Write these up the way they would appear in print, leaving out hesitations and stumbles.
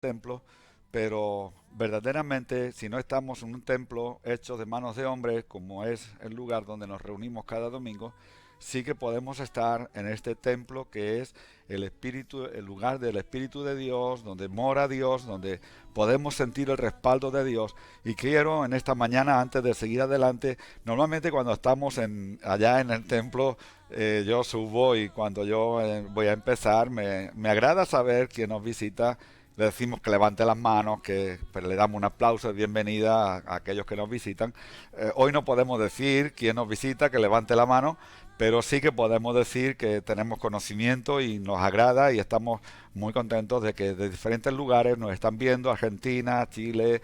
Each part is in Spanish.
templo, pero verdaderamente si no estamos en un templo hecho de manos de hombres, como es el lugar donde nos reunimos cada domingo, sí que podemos estar en este templo que es el espíritu, el lugar del Espíritu de Dios, donde mora Dios, donde podemos sentir el respaldo de Dios. Y quiero en esta mañana, antes de seguir adelante, normalmente cuando estamos allá en el templo, yo subo y cuando yo voy a empezar, me agrada saber quién nos visita. Le decimos que levante las manos, que pues, le damos un aplauso de bienvenida a aquellos que nos visitan. Hoy no podemos decir quién nos visita, que levante la mano, pero sí que podemos decir que tenemos conocimiento y nos agrada y estamos muy contentos de que de diferentes lugares nos están viendo: Argentina, Chile,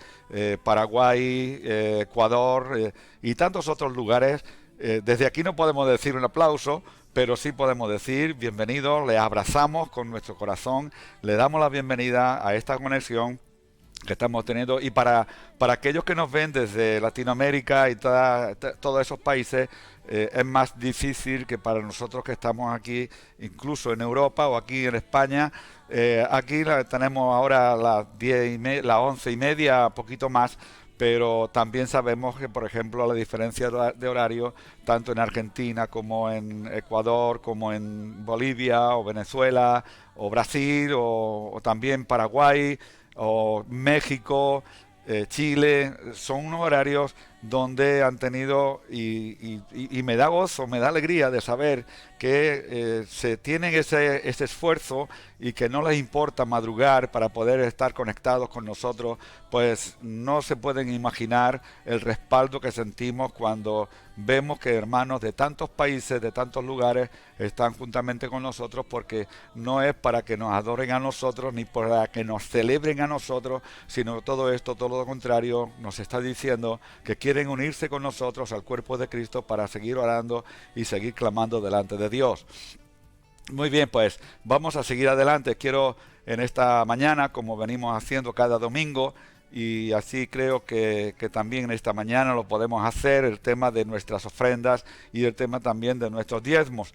Paraguay, Ecuador, y tantos otros lugares. Desde aquí no podemos decir un aplauso, pero sí podemos decir bienvenidos, le abrazamos con nuestro corazón, le damos la bienvenida a esta conexión que estamos teniendo. Y para aquellos que nos ven desde Latinoamérica y todos esos países, es más difícil que para nosotros que estamos aquí, incluso en Europa o aquí en España. Aquí tenemos ahora las 11:30, poquito más, pero también sabemos que, por ejemplo, la diferencia de horario, tanto en Argentina como en Ecuador, como en Bolivia o Venezuela o Brasil o también Paraguay o México, Chile, son unos horarios donde han tenido, y me da gozo, me da alegría de saber que se tienen ese esfuerzo y que no les importa madrugar para poder estar conectados con nosotros. Pues no se pueden imaginar el respaldo que sentimos cuando vemos que hermanos de tantos países, de tantos lugares, están juntamente con nosotros, porque no es para que nos adoren a nosotros ni para que nos celebren a nosotros, sino todo esto, todo lo contrario, nos está diciendo que quieren unirse con nosotros al cuerpo de Cristo para seguir orando y seguir clamando delante de Dios. Muy bien, pues vamos a seguir adelante. Quiero en esta mañana, como venimos haciendo cada domingo, y así creo que también en esta mañana lo podemos hacer, el tema de nuestras ofrendas y el tema también de nuestros diezmos.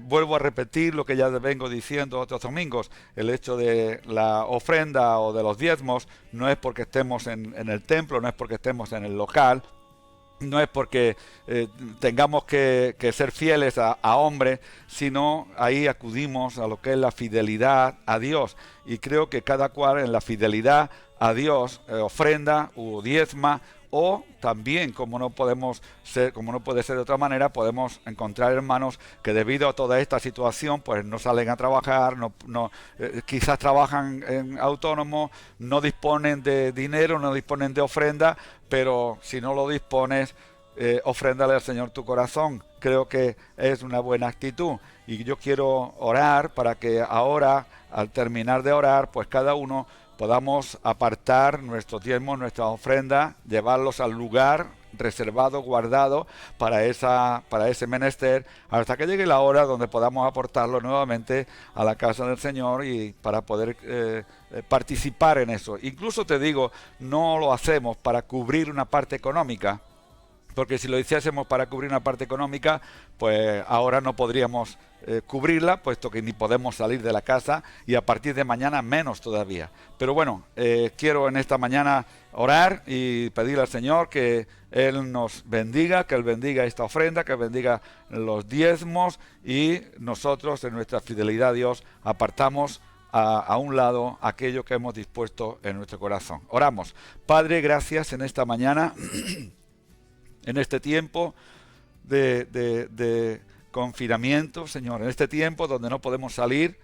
Vuelvo a repetir lo que ya vengo diciendo otros domingos: el hecho de la ofrenda o de los diezmos no es porque estemos en el templo, no es porque estemos en el local, no es porque tengamos que ser fieles a hombres, sino ahí acudimos a lo que es la fidelidad a Dios. Y creo que cada cual en la fidelidad a Dios ofrenda o diezma, o también, como no podemos ser, como no puede ser de otra manera, podemos encontrar hermanos que debido a toda esta situación pues no salen a trabajar, quizás trabajan en autónomo, no disponen de dinero, no disponen de ofrenda, pero si no lo dispones, ofréndale al Señor tu corazón. Creo que es una buena actitud, y yo quiero orar para que ahora, al terminar de orar, pues cada uno podamos apartar nuestros diezmos, nuestras ofrendas, llevarlos al lugar reservado, guardado para ese menester, hasta que llegue la hora donde podamos aportarlo nuevamente a la casa del Señor, y para poder participar en eso. Incluso te digo, no lo hacemos para cubrir una parte económica, porque si lo hiciésemos para cubrir una parte económica, pues ahora no podríamos cubrirla, puesto que ni podemos salir de la casa, y a partir de mañana menos todavía. Pero bueno, quiero en esta mañana orar y pedir al Señor que Él nos bendiga, que Él bendiga esta ofrenda, que bendiga los diezmos, y nosotros en nuestra fidelidad a Dios apartamos a un lado aquello que hemos dispuesto en nuestro corazón. Oramos. Padre, gracias en esta mañana, en este tiempo de confinamiento, Señor, en este tiempo donde no podemos salir,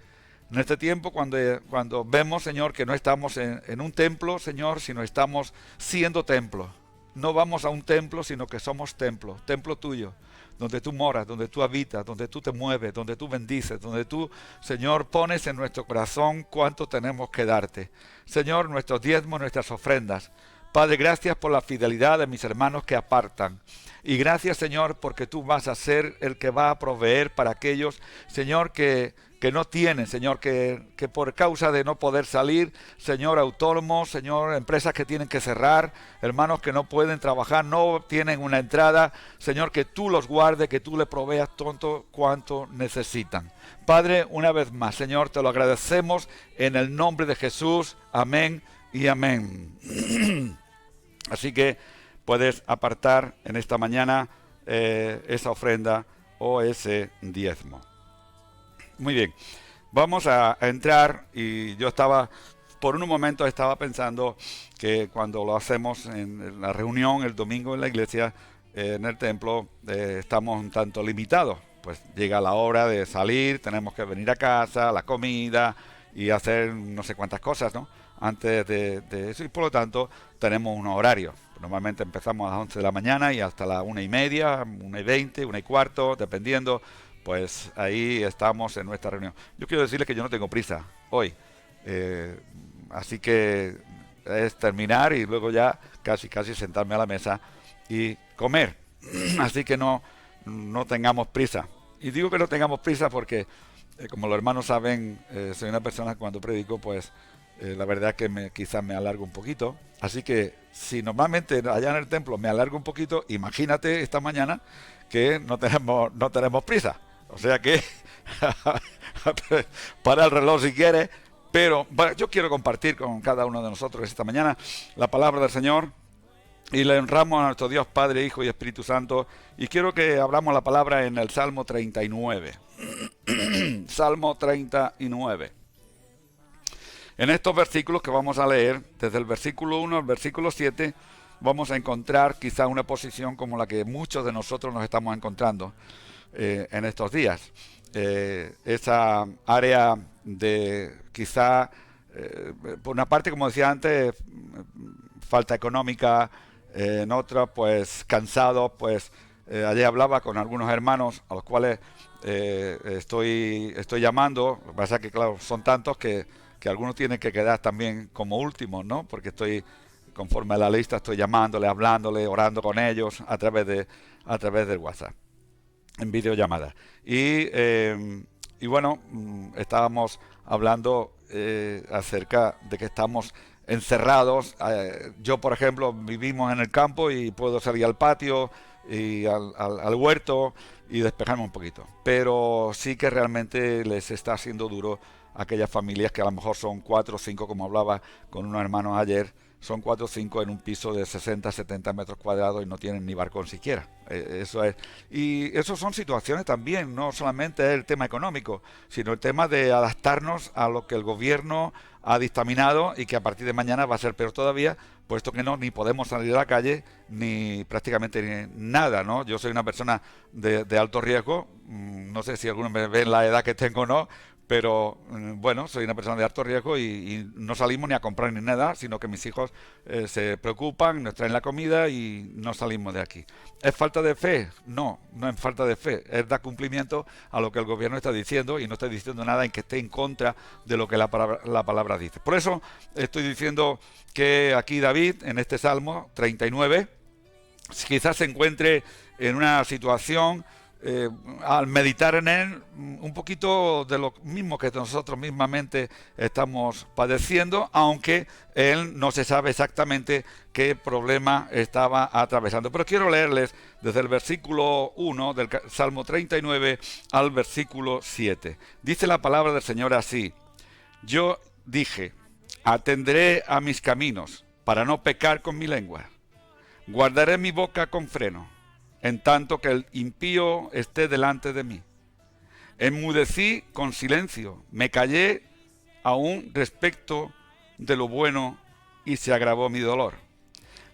en este tiempo cuando vemos, Señor, que no estamos en un templo, Señor, sino estamos siendo templo. No vamos a un templo, sino que somos templo, templo tuyo, donde tú moras, donde tú habitas, donde tú te mueves, donde tú bendices, donde tú, Señor, pones en nuestro corazón cuánto tenemos que darte. Señor, nuestros diezmos, nuestras ofrendas, Padre, gracias por la fidelidad de mis hermanos que apartan. Y gracias, Señor, porque tú vas a ser el que va a proveer para aquellos, Señor, que no tienen, Señor, que por causa de no poder salir, Señor, autónomos, Señor, empresas que tienen que cerrar, hermanos que no pueden trabajar, no tienen una entrada, Señor, que tú los guardes, que tú les proveas todo cuanto necesitan. Padre, una vez más, Señor, te lo agradecemos en el nombre de Jesús. Amén y amén. Así que puedes apartar en esta mañana esa ofrenda o ese diezmo. Muy bien, vamos a entrar, y yo por un momento estaba pensando que cuando lo hacemos en la reunión el domingo en la iglesia, en el templo, estamos un tanto limitados. Pues llega la hora de salir, tenemos que venir a casa, la comida y hacer no sé cuántas cosas, ¿no? Antes de eso, y por lo tanto tenemos unos horarios. Normalmente empezamos a las 11 de la mañana y hasta las 1:30, 1:20, 1:15, dependiendo. Pues ahí estamos en nuestra reunión. Yo quiero decirles que yo no tengo prisa hoy, así que es terminar y luego ya casi sentarme a la mesa y comer. Así que no tengamos prisa. Y digo que no tengamos prisa porque, como los hermanos saben, soy una persona que cuando predico, pues la verdad que quizás me alargo un poquito. Así que si normalmente allá en el templo me alargo un poquito, imagínate esta mañana que no tenemos prisa. O sea que para el reloj si quieres. Pero yo quiero compartir con cada uno de nosotros esta mañana la palabra del Señor. Y le honramos a nuestro Dios Padre, Hijo y Espíritu Santo. Y quiero que abramos la palabra en el Salmo 39. Salmo 39. En estos versículos que vamos a leer, desde el versículo 1 al versículo 7, vamos a encontrar quizá una posición como la que muchos de nosotros nos estamos encontrando en estos días. Esa área de quizá, por una parte, como decía antes, falta económica, en otra, pues cansados, pues ayer hablaba con algunos hermanos a los cuales estoy llamando. Lo que pasa es que, claro, son tantos que algunos tienen que quedar también como últimos, ¿no? Porque conforme a la lista, estoy llamándole, hablándole, orando con ellos a través del WhatsApp, en videollamada. Y bueno, estábamos hablando acerca de que estamos encerrados. Yo, por ejemplo, vivimos en el campo y puedo salir al patio y al huerto y despejarme un poquito. Pero sí que realmente les está haciendo duro a aquellas familias que a lo mejor son 4 o 5, como hablaba con unos hermanos ayer, son 4 o 5 en un piso de 60, 70 metros cuadrados y no tienen ni balcón siquiera. Eso es. Y eso son situaciones también, no solamente es el tema económico, sino el tema de adaptarnos a lo que el gobierno ha dictaminado y que a partir de mañana va a ser peor todavía, puesto que ni podemos salir a la calle, ni prácticamente nada, ¿no? Yo soy una persona de alto riesgo, no sé si algunos me ven la edad que tengo o no, pero bueno, soy una persona de alto riesgo y no salimos ni a comprar ni nada, sino que mis hijos se preocupan, nos traen la comida y no salimos de aquí. ¿Es falta de fe? No es falta de fe, es dar cumplimiento a lo que el gobierno está diciendo y no está diciendo nada en que esté en contra de lo que la palabra dice. Por eso estoy diciendo que aquí David, en este Salmo 39, quizás se encuentre en una situación, al meditar en él, un poquito de lo mismo que nosotros mismamente estamos padeciendo, aunque él no se sabe exactamente qué problema estaba atravesando. Pero quiero leerles desde el versículo 1 del Salmo 39 al versículo 7. Dice la palabra del Señor así: yo dije, atenderé a mis caminos para no pecar con mi lengua. Guardaré mi boca con freno, en tanto que el impío esté delante de mí. Enmudecí con silencio, me callé aún respecto de lo bueno y se agravó mi dolor.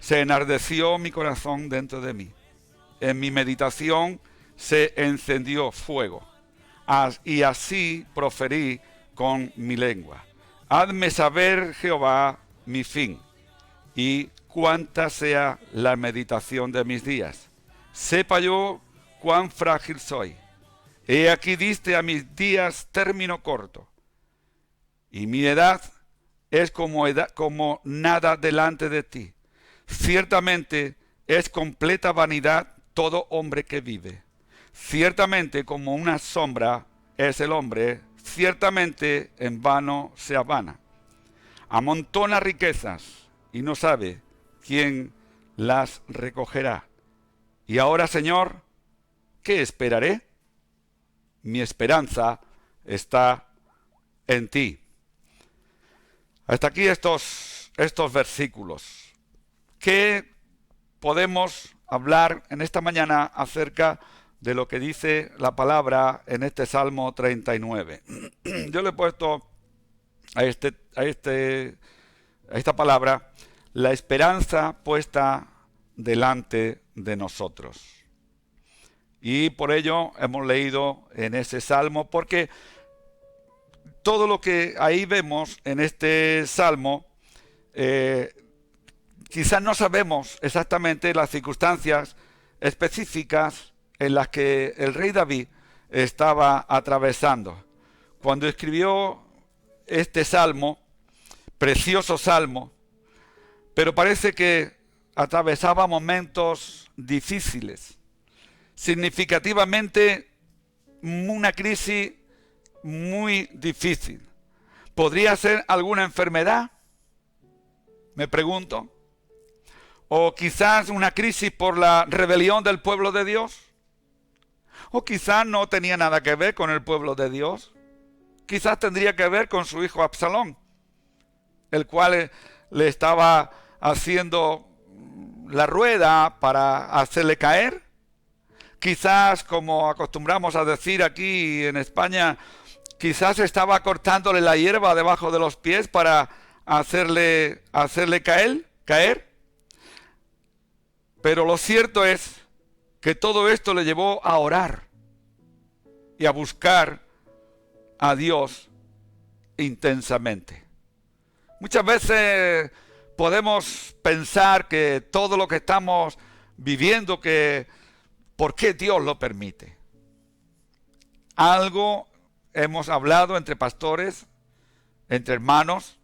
Se enardeció mi corazón dentro de mí. En mi meditación se encendió fuego. Y así proferí con mi lengua. Hazme saber, Jehová, mi fin, y cuánta sea la meditación de mis días. Sepa yo cuán frágil soy. He aquí diste a mis días término corto, y mi edad es como nada delante de ti. Ciertamente es completa vanidad todo hombre que vive. Ciertamente como una sombra es el hombre, ciertamente en vano se avana. Amontona riquezas y no sabe quién las recogerá. Y ahora, Señor, ¿qué esperaré? Mi esperanza está en ti. Hasta aquí estos versículos. ¿Qué podemos hablar en esta mañana acerca de lo que dice la palabra en este Salmo 39? Yo le he puesto a esta palabra, la esperanza puesta delante de nosotros. Y por ello hemos leído en ese salmo, porque todo lo que ahí vemos en este salmo, quizás no sabemos exactamente las circunstancias específicas en las que el rey David estaba atravesando. Cuando escribió este salmo, precioso salmo, pero parece que atravesaba momentos difíciles, significativamente una crisis muy difícil. ¿Podría ser alguna enfermedad? Me pregunto. ¿O quizás una crisis por la rebelión del pueblo de Dios? ¿O quizás no tenía nada que ver con el pueblo de Dios? Quizás tendría que ver con su hijo Absalón, el cual le estaba haciendo la rueda para hacerle caer. Quizás, como acostumbramos a decir aquí en España, quizás estaba cortándole la hierba debajo de los pies para hacerle caer. Pero lo cierto es que todo esto le llevó a orar y a buscar a Dios intensamente. Muchas veces podemos pensar que todo lo que estamos viviendo, ¿por qué Dios lo permite? Algo hemos hablado entre pastores, entre hermanos,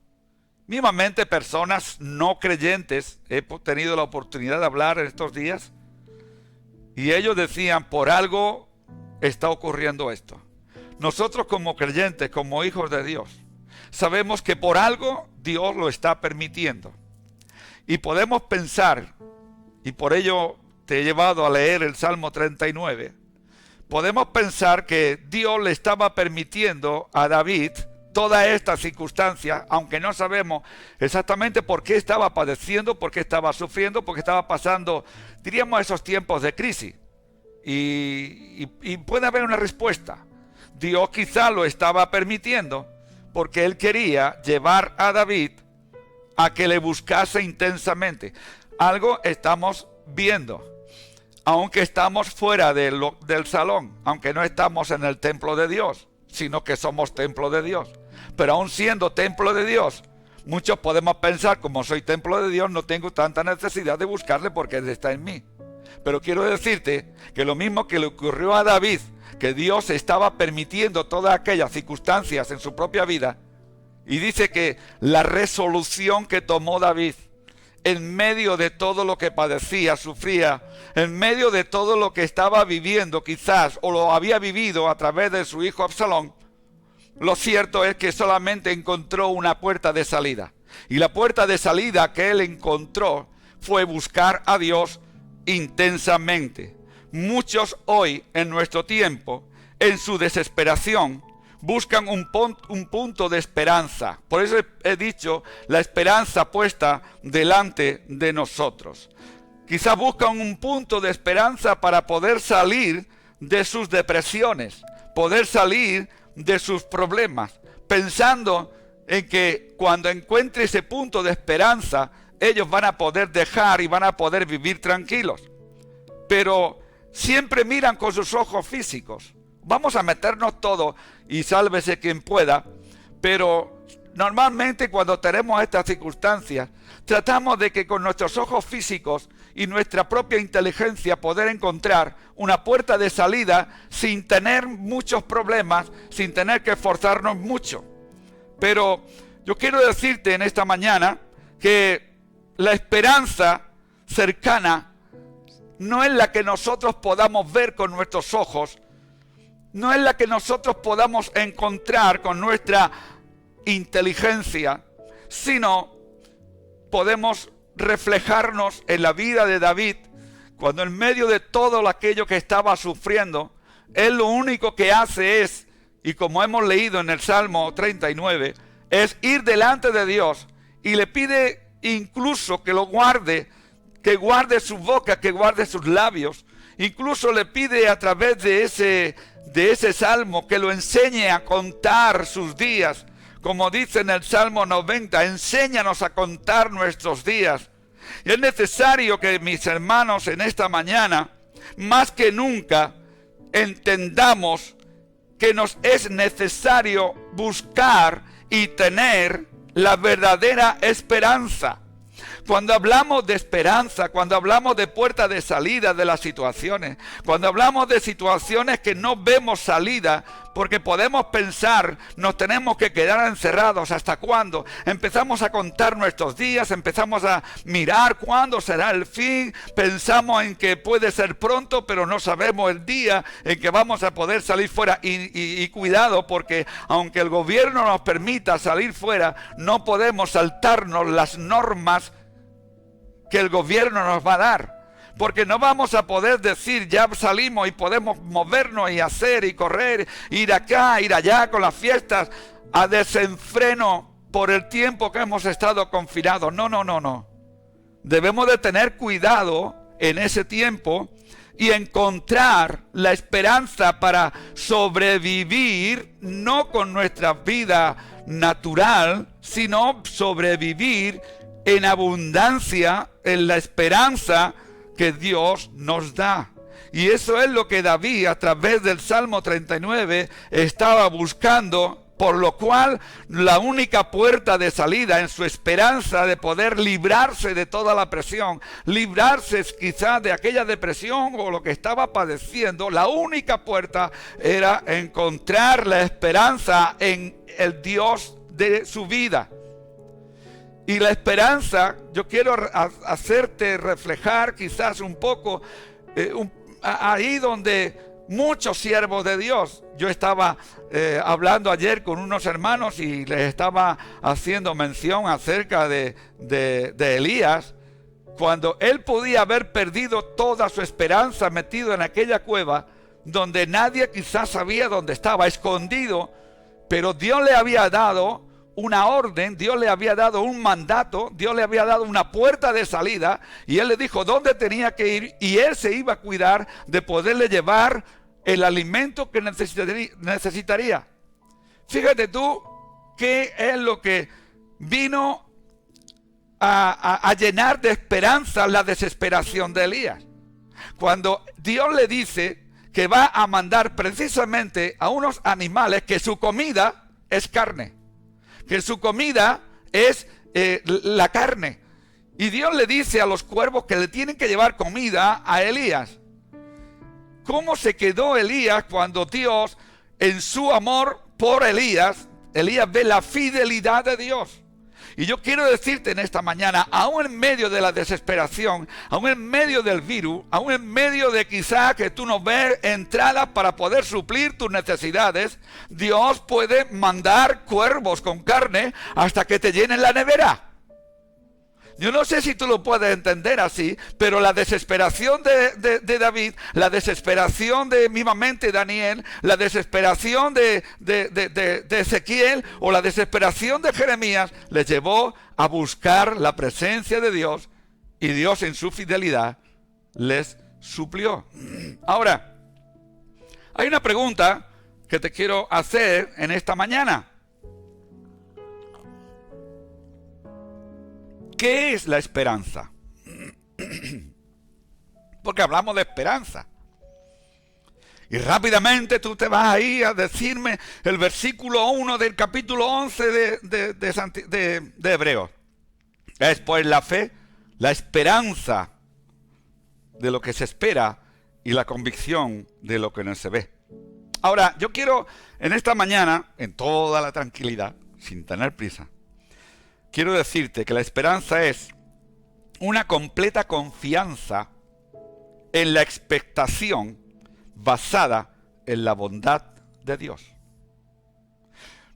mismamente personas no creyentes. He tenido la oportunidad de hablar en estos días y ellos decían, por algo está ocurriendo esto. Nosotros como creyentes, como hijos de Dios, sabemos que por algo Dios lo está permitiendo. Y podemos pensar, y por ello te he llevado a leer el Salmo 39, podemos pensar que Dios le estaba permitiendo a David toda esta circunstancia, aunque no sabemos exactamente por qué estaba padeciendo, por qué estaba sufriendo, por qué estaba pasando, diríamos, esos tiempos de crisis. Y puede haber una respuesta. Dios quizá lo estaba permitiendo porque Él quería llevar a David a que le buscase intensamente. Algo estamos viendo. Aunque estamos fuera del salón, aunque no estamos en el templo de Dios, sino que somos templo de Dios. Pero aún siendo templo de Dios, muchos podemos pensar, como soy templo de Dios, no tengo tanta necesidad de buscarle porque Él está en mí. Pero quiero decirte que lo mismo que le ocurrió a David, que Dios estaba permitiendo todas aquellas circunstancias en su propia vida, y dice que la resolución que tomó David, en medio de todo lo que padecía, sufría, en medio de todo lo que estaba viviendo quizás, o lo había vivido a través de su hijo Absalón, lo cierto es que solamente encontró una puerta de salida. Y la puerta de salida que él encontró fue buscar a Dios intensamente. Muchos hoy en nuestro tiempo, en su desesperación, buscan un punto de esperanza. Por eso he dicho, la esperanza puesta delante de nosotros. Quizás buscan un punto de esperanza para poder salir de sus depresiones, poder salir de sus problemas, pensando en que cuando encuentre ese punto de esperanza, ellos van a poder dejar y van a poder vivir tranquilos. Pero siempre miran con sus ojos físicos. Vamos a meternos todos y sálvese quien pueda, pero normalmente cuando tenemos estas circunstancias, tratamos de que con nuestros ojos físicos y nuestra propia inteligencia poder encontrar una puerta de salida sin tener muchos problemas, sin tener que esforzarnos mucho. Pero yo quiero decirte en esta mañana que la esperanza cercana, no es la que nosotros podamos ver con nuestros ojos, no es la que nosotros podamos encontrar con nuestra inteligencia, sino podemos reflejarnos en la vida de David, cuando en medio de todo aquello que estaba sufriendo, él lo único que hace es, y como hemos leído en el Salmo 39, es ir delante de Dios y le pide incluso que lo guarde, que guarde su boca, que guarde sus labios. Incluso le pide a través de ese salmo que lo enseñe a contar sus días. Como dice en el Salmo 90, enséñanos a contar nuestros días. Y es necesario que mis hermanos en esta mañana, más que nunca, entendamos que nos es necesario buscar y tener la verdadera esperanza. Cuando hablamos de esperanza, cuando hablamos de puerta de salida de las situaciones, cuando hablamos de situaciones que no vemos salida, porque podemos pensar, nos tenemos que quedar encerrados, ¿hasta cuándo? Empezamos a contar nuestros días, empezamos a mirar cuándo será el fin, pensamos en que puede ser pronto, pero no sabemos el día en que vamos a poder salir fuera. Y cuidado, porque aunque el gobierno nos permita salir fuera, no podemos saltarnos las normas que el gobierno nos va a dar, porque no vamos a poder decir ya salimos y podemos movernos y hacer y correr, ir acá, ir allá con las fiestas a desenfreno por el tiempo que hemos estado confinados. No. Debemos de tener cuidado en ese tiempo y encontrar la esperanza para sobrevivir, no con nuestra vida natural, sino sobrevivir en abundancia, en la esperanza que Dios nos da. Y eso es lo que David, a través del Salmo 39, estaba buscando, por lo cual la única puerta de salida en su esperanza de poder librarse de toda la presión, librarse quizás de aquella depresión o lo que estaba padeciendo, la única puerta era encontrar la esperanza en el Dios de su vida. Y la esperanza, yo quiero hacerte reflejar quizás un poco ahí donde muchos siervos de Dios, yo estaba hablando ayer con unos hermanos y les estaba haciendo mención acerca de Elías, cuando él podía haber perdido toda su esperanza metido en aquella cueva donde nadie quizás sabía dónde estaba, escondido, pero Dios le había dado una orden, Dios le había dado un mandato, Dios le había dado una puerta de salida y él le dijo dónde tenía que ir y él se iba a cuidar de poderle llevar el alimento que necesitaría. Fíjate tú qué es lo que vino a llenar de esperanza la desesperación de Elías. Cuando Dios le dice que va a mandar precisamente a unos animales que su comida es carne, que su comida es la carne. Y Dios le dice a los cuervos que le tienen que llevar comida a Elías. ¿Cómo se quedó Elías cuando Dios, en su amor por Elías ve la fidelidad de Dios? Y yo quiero decirte en esta mañana, aún en medio de la desesperación, aún en medio del virus, aún en medio de quizá que tú no ves entradas para poder suplir tus necesidades, Dios puede mandar cuervos con carne hasta que te llenen la nevera. Yo no sé si tú lo puedes entender así, pero la desesperación de David, la desesperación de mismamente Daniel, la desesperación de Ezequiel o la desesperación de Jeremías les llevó a buscar la presencia de Dios y Dios en su fidelidad les suplió. Ahora, hay una pregunta que te quiero hacer en esta mañana. ¿Qué es la esperanza? Porque hablamos de esperanza. Y rápidamente tú te vas ahí a decirme el versículo 1 del capítulo 11 de Hebreos. Es pues la fe, la esperanza de lo que se espera y la convicción de lo que no se ve. Ahora, yo quiero en esta mañana, en toda la tranquilidad, sin tener prisa, quiero decirte que la esperanza es una completa confianza en la expectación basada en la bondad de Dios.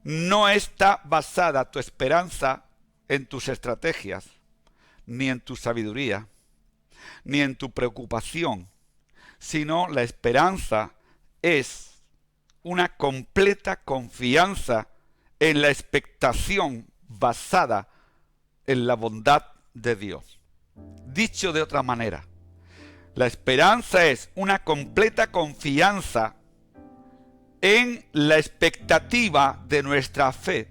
No está basada tu esperanza en tus estrategias, ni en tu sabiduría, ni en tu preocupación, sino la esperanza es una completa confianza en la expectación basada en la bondad de Dios. Dicho de otra manera, la esperanza es una completa confianza en la expectativa de nuestra fe,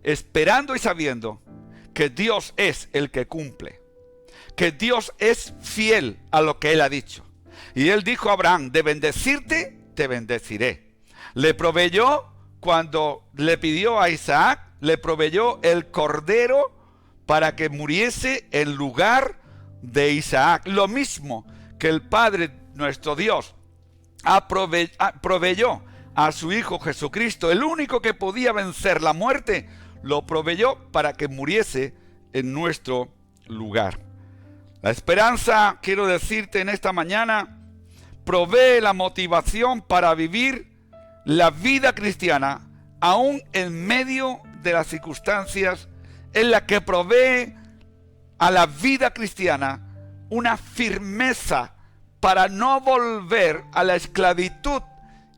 esperando y sabiendo que Dios es el que cumple, que Dios es fiel a lo que Él ha dicho. Y Él dijo a Abraham, de bendecirte, te bendeciré. Le proveyó cuando le pidió a Isaac, le proveyó el cordero para que muriese en lugar de Isaac. Lo mismo que el Padre nuestro Dios proveyó a su Hijo Jesucristo, el único que podía vencer la muerte, lo proveyó para que muriese en nuestro lugar. La esperanza, quiero decirte en esta mañana, provee la motivación para vivir la vida cristiana, aún en medio de las circunstancias, en la que provee a la vida cristiana una firmeza para no volver a la esclavitud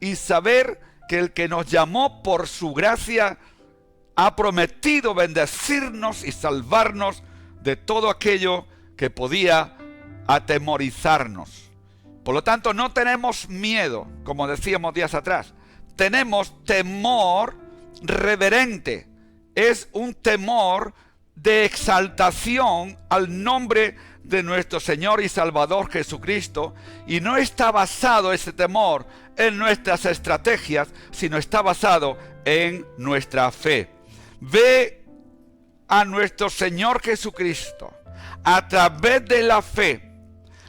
y saber que el que nos llamó por su gracia ha prometido bendecirnos y salvarnos de todo aquello que podía atemorizarnos. Por lo tanto, no tenemos miedo, como decíamos días atrás. Tenemos temor reverente. Es un temor de exaltación al nombre de nuestro Señor y Salvador Jesucristo, y no está basado ese temor en nuestras estrategias, sino está basado en nuestra fe. Ve a nuestro Señor Jesucristo a través de la fe.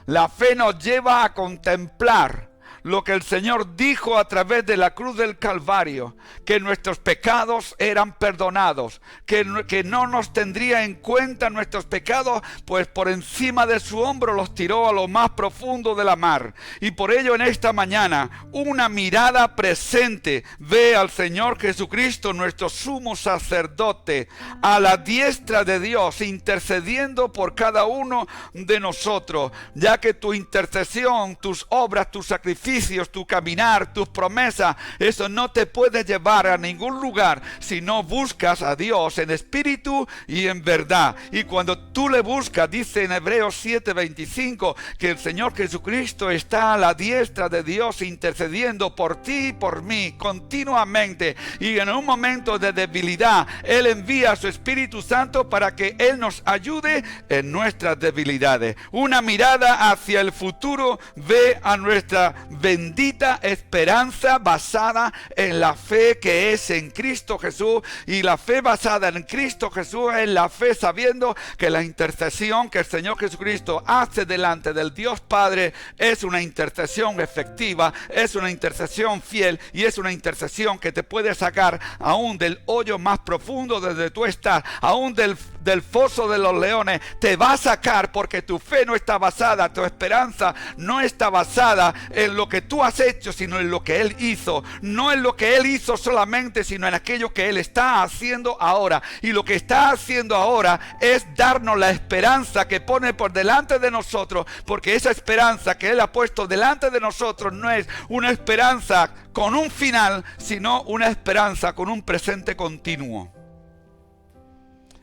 La fe nos lleva a contemplar lo que el Señor dijo a través de la cruz del Calvario, que nuestros pecados eran perdonados, que no nos tendría en cuenta nuestros pecados, pues por encima de su hombro los tiró a lo más profundo de la mar. Y por ello en esta mañana, una mirada presente ve al Señor Jesucristo, nuestro sumo sacerdote, a la diestra de Dios, intercediendo por cada uno de nosotros, ya que tu intercesión, tus obras, tus sacrificios, tu caminar, tus promesas, eso no te puede llevar a ningún lugar si no buscas a Dios en espíritu y en verdad. Y cuando tú le buscas, dice en Hebreos 7:25, que el Señor Jesucristo está a la diestra de Dios intercediendo por ti y por mí continuamente. Y en un momento de debilidad, Él envía a su Espíritu Santo para que Él nos ayude en nuestras debilidades. Una mirada hacia el futuro ve a nuestra bendita esperanza basada en la fe que es en Cristo Jesús, y la fe basada en Cristo Jesús es la fe sabiendo que la intercesión que el Señor Jesucristo hace delante del Dios Padre es una intercesión efectiva, es una intercesión fiel y es una intercesión que te puede sacar aún del hoyo más profundo donde tú estás, aún del foso de los leones, te va a sacar, porque tu fe no está basada, tu esperanza no está basada en lo que tú has hecho, sino en lo que Él hizo. No en lo que Él hizo solamente, sino en aquello que Él está haciendo ahora. Y lo que está haciendo ahora es darnos la esperanza que pone por delante de nosotros, porque esa esperanza que Él ha puesto delante de nosotros no es una esperanza con un final, sino una esperanza con un presente continuo.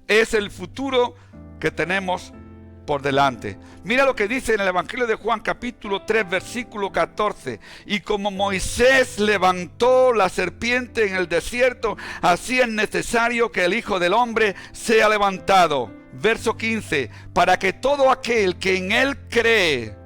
Es el futuro que tenemos por delante. Mira lo que dice en el Evangelio de Juan capítulo 3 versículo 14. Y como Moisés levantó la serpiente en el desierto, así es necesario que el Hijo del Hombre sea levantado. Verso 15. Para que todo aquel que en Él cree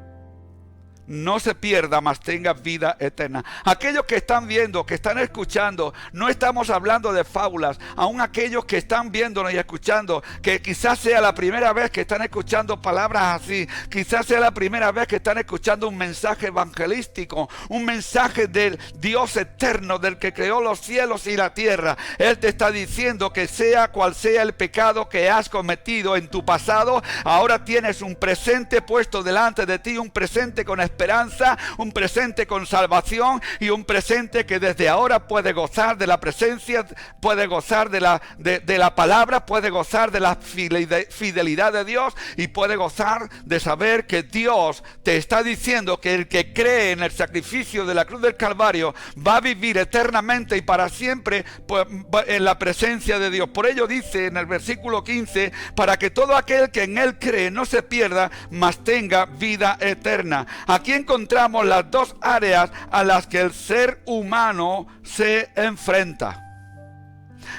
no se pierda, mas tenga vida eterna. Aquellos que están viendo, que están escuchando, no estamos hablando de fábulas. Aún aquellos que están viéndonos y escuchando, que quizás sea la primera vez que están escuchando palabras así, quizás sea la primera vez que están escuchando un mensaje evangelístico, un mensaje del Dios eterno, del que creó los cielos y la tierra. Él te está diciendo que sea cual sea el pecado que has cometido en tu pasado, ahora tienes un presente puesto delante de ti, un presente con esperanza, un presente con salvación y un presente que desde ahora puede gozar de la presencia, puede gozar de la palabra, puede gozar de la fidelidad de Dios y puede gozar de saber que Dios te está diciendo que el que cree en el sacrificio de la cruz del Calvario va a vivir eternamente y para siempre pues, en la presencia de Dios. Por ello dice en el versículo 15, para que todo aquel que en él cree no se pierda, mas tenga vida eterna. Aquí encontramos las dos áreas a las que el ser humano se enfrenta.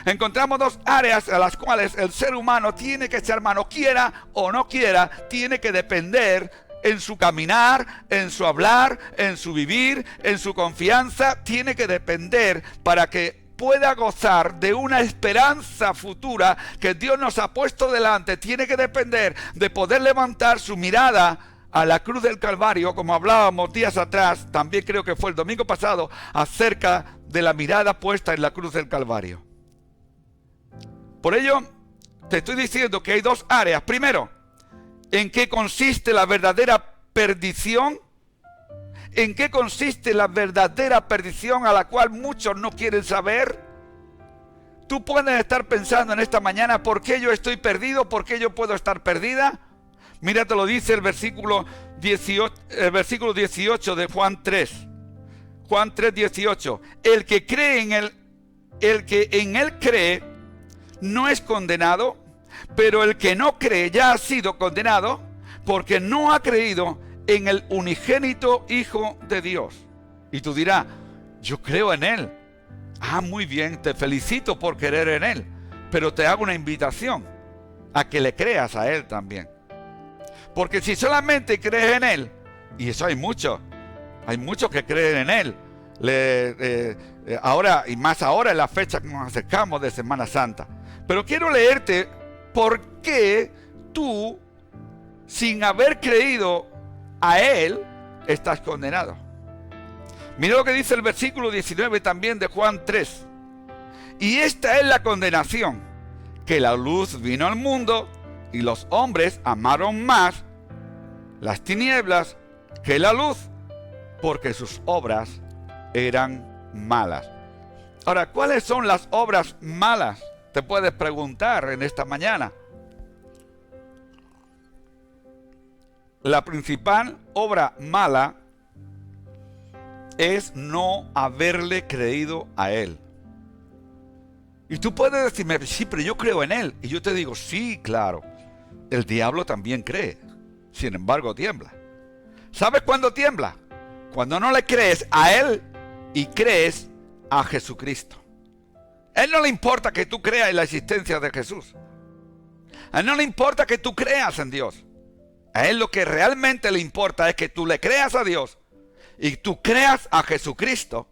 Encontramos dos áreas a las cuales el ser humano tiene que ser, hermano, quiera o no quiera, tiene que depender en su caminar, en su hablar, en su vivir, en su confianza, tiene que depender para que pueda gozar de una esperanza futura que Dios nos ha puesto delante. Tiene que depender de poder levantar su mirada a la cruz del Calvario, como hablábamos días atrás, también creo que fue el domingo pasado, acerca de la mirada puesta en la cruz del Calvario. Por ello, te estoy diciendo que hay dos áreas. Primero, ¿en qué consiste la verdadera perdición? ¿En qué consiste la verdadera perdición a la cual muchos no quieren saber? Tú puedes estar pensando en esta mañana, ¿por qué yo estoy perdido? ¿Por qué yo puedo estar perdida? Mira, te lo dice el versículo 18 de Juan 3. Juan 3, 18. El que en él cree no es condenado, pero el que no cree ya ha sido condenado porque no ha creído en el unigénito Hijo de Dios. Y tú dirás, yo creo en Él. Ah, muy bien, te felicito por creer en Él, pero te hago una invitación a que le creas a Él también. Porque si solamente crees en Él, y eso hay muchos que creen en Él, ahora y más ahora en la fecha que nos acercamos de Semana Santa. Pero quiero leerte por qué tú, sin haber creído a Él, estás condenado. Mira lo que dice el versículo 19 también de Juan 3. Y esta es la condenación, que la luz vino al mundo y los hombres amaron más las tinieblas que la luz, porque sus obras eran malas. Ahora, ¿cuáles son las obras malas? Te puedes preguntar en esta mañana. La principal obra mala es no haberle creído a Él. Y tú puedes decirme, sí, pero yo creo en Él. Y yo te digo, sí, claro. El diablo también cree. Sin embargo, tiembla. ¿Sabes cuándo tiembla? Cuando no le crees a Él y crees a Jesucristo. A Él no le importa que tú creas en la existencia de Jesús. A Él no le importa que tú creas en Dios. A Él lo que realmente le importa es que tú le creas a Dios y tú creas a Jesucristo,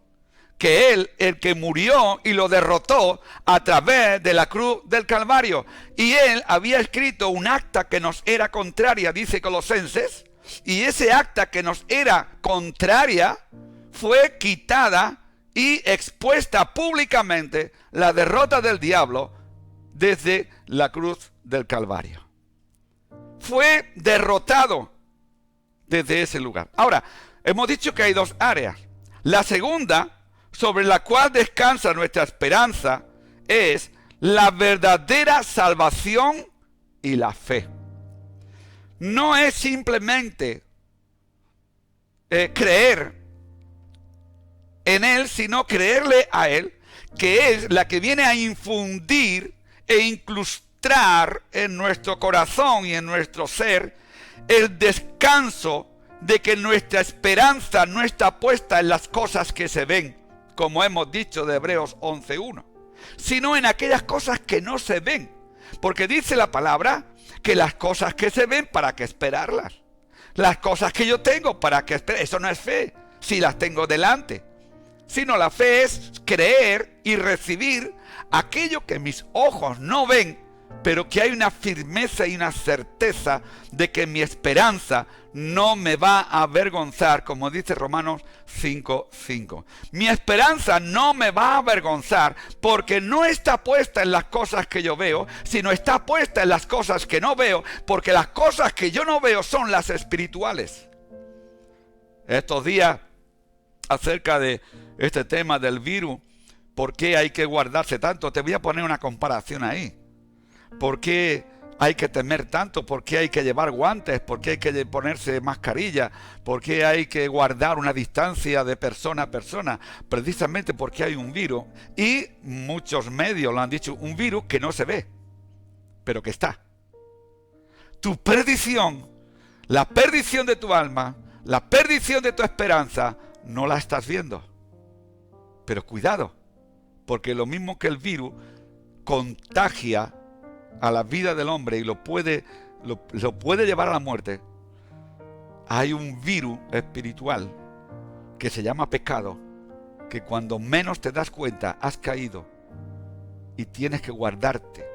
que Él, el que murió y lo derrotó a través de la cruz del Calvario. Y Él había escrito un acta que nos era contraria, dice Colosenses, y ese acta que nos era contraria fue quitada y expuesta públicamente la derrota del diablo desde la cruz del Calvario. Fue derrotado desde ese lugar. Ahora, hemos dicho que hay dos áreas. La segunda, sobre la cual descansa nuestra esperanza, es la verdadera salvación y la fe. No es simplemente creer en Él, sino creerle a Él, que es la que viene a infundir e incrustar en nuestro corazón y en nuestro ser el descanso de que nuestra esperanza no está puesta en las cosas que se ven, como hemos dicho de Hebreos 11:1, sino en aquellas cosas que no se ven, porque dice la palabra que las cosas que se ven, ¿para qué esperarlas? las cosas que yo tengo para que espere. Eso no es fe, si las tengo delante. Sino la fe es creer y recibir aquello que mis ojos no ven, pero que hay una firmeza y una certeza de que mi esperanza no me va a avergonzar, como dice Romanos 5:5. Mi esperanza no me va a avergonzar porque no está puesta en las cosas que yo veo, sino está puesta en las cosas que no veo, porque las cosas que yo no veo son las espirituales. Estos días, acerca de este tema del virus, ¿por qué hay que guardarse tanto? Te voy a poner una comparación ahí. ¿Por qué hay que temer tanto? ¿Por qué hay que llevar guantes? ¿Por qué hay que ponerse mascarilla? ¿Por qué hay que guardar una distancia de persona a persona? Precisamente porque hay un virus, y muchos medios lo han dicho, un virus que no se ve, pero que está. Tu perdición, la perdición de tu alma, la perdición de tu esperanza, no la estás viendo. Pero cuidado, porque lo mismo que el virus contagia a la vida del hombre y lo puede llevar a la muerte, hay un virus espiritual que se llama pecado, que cuando menos te das cuenta has caído y tienes que guardarte.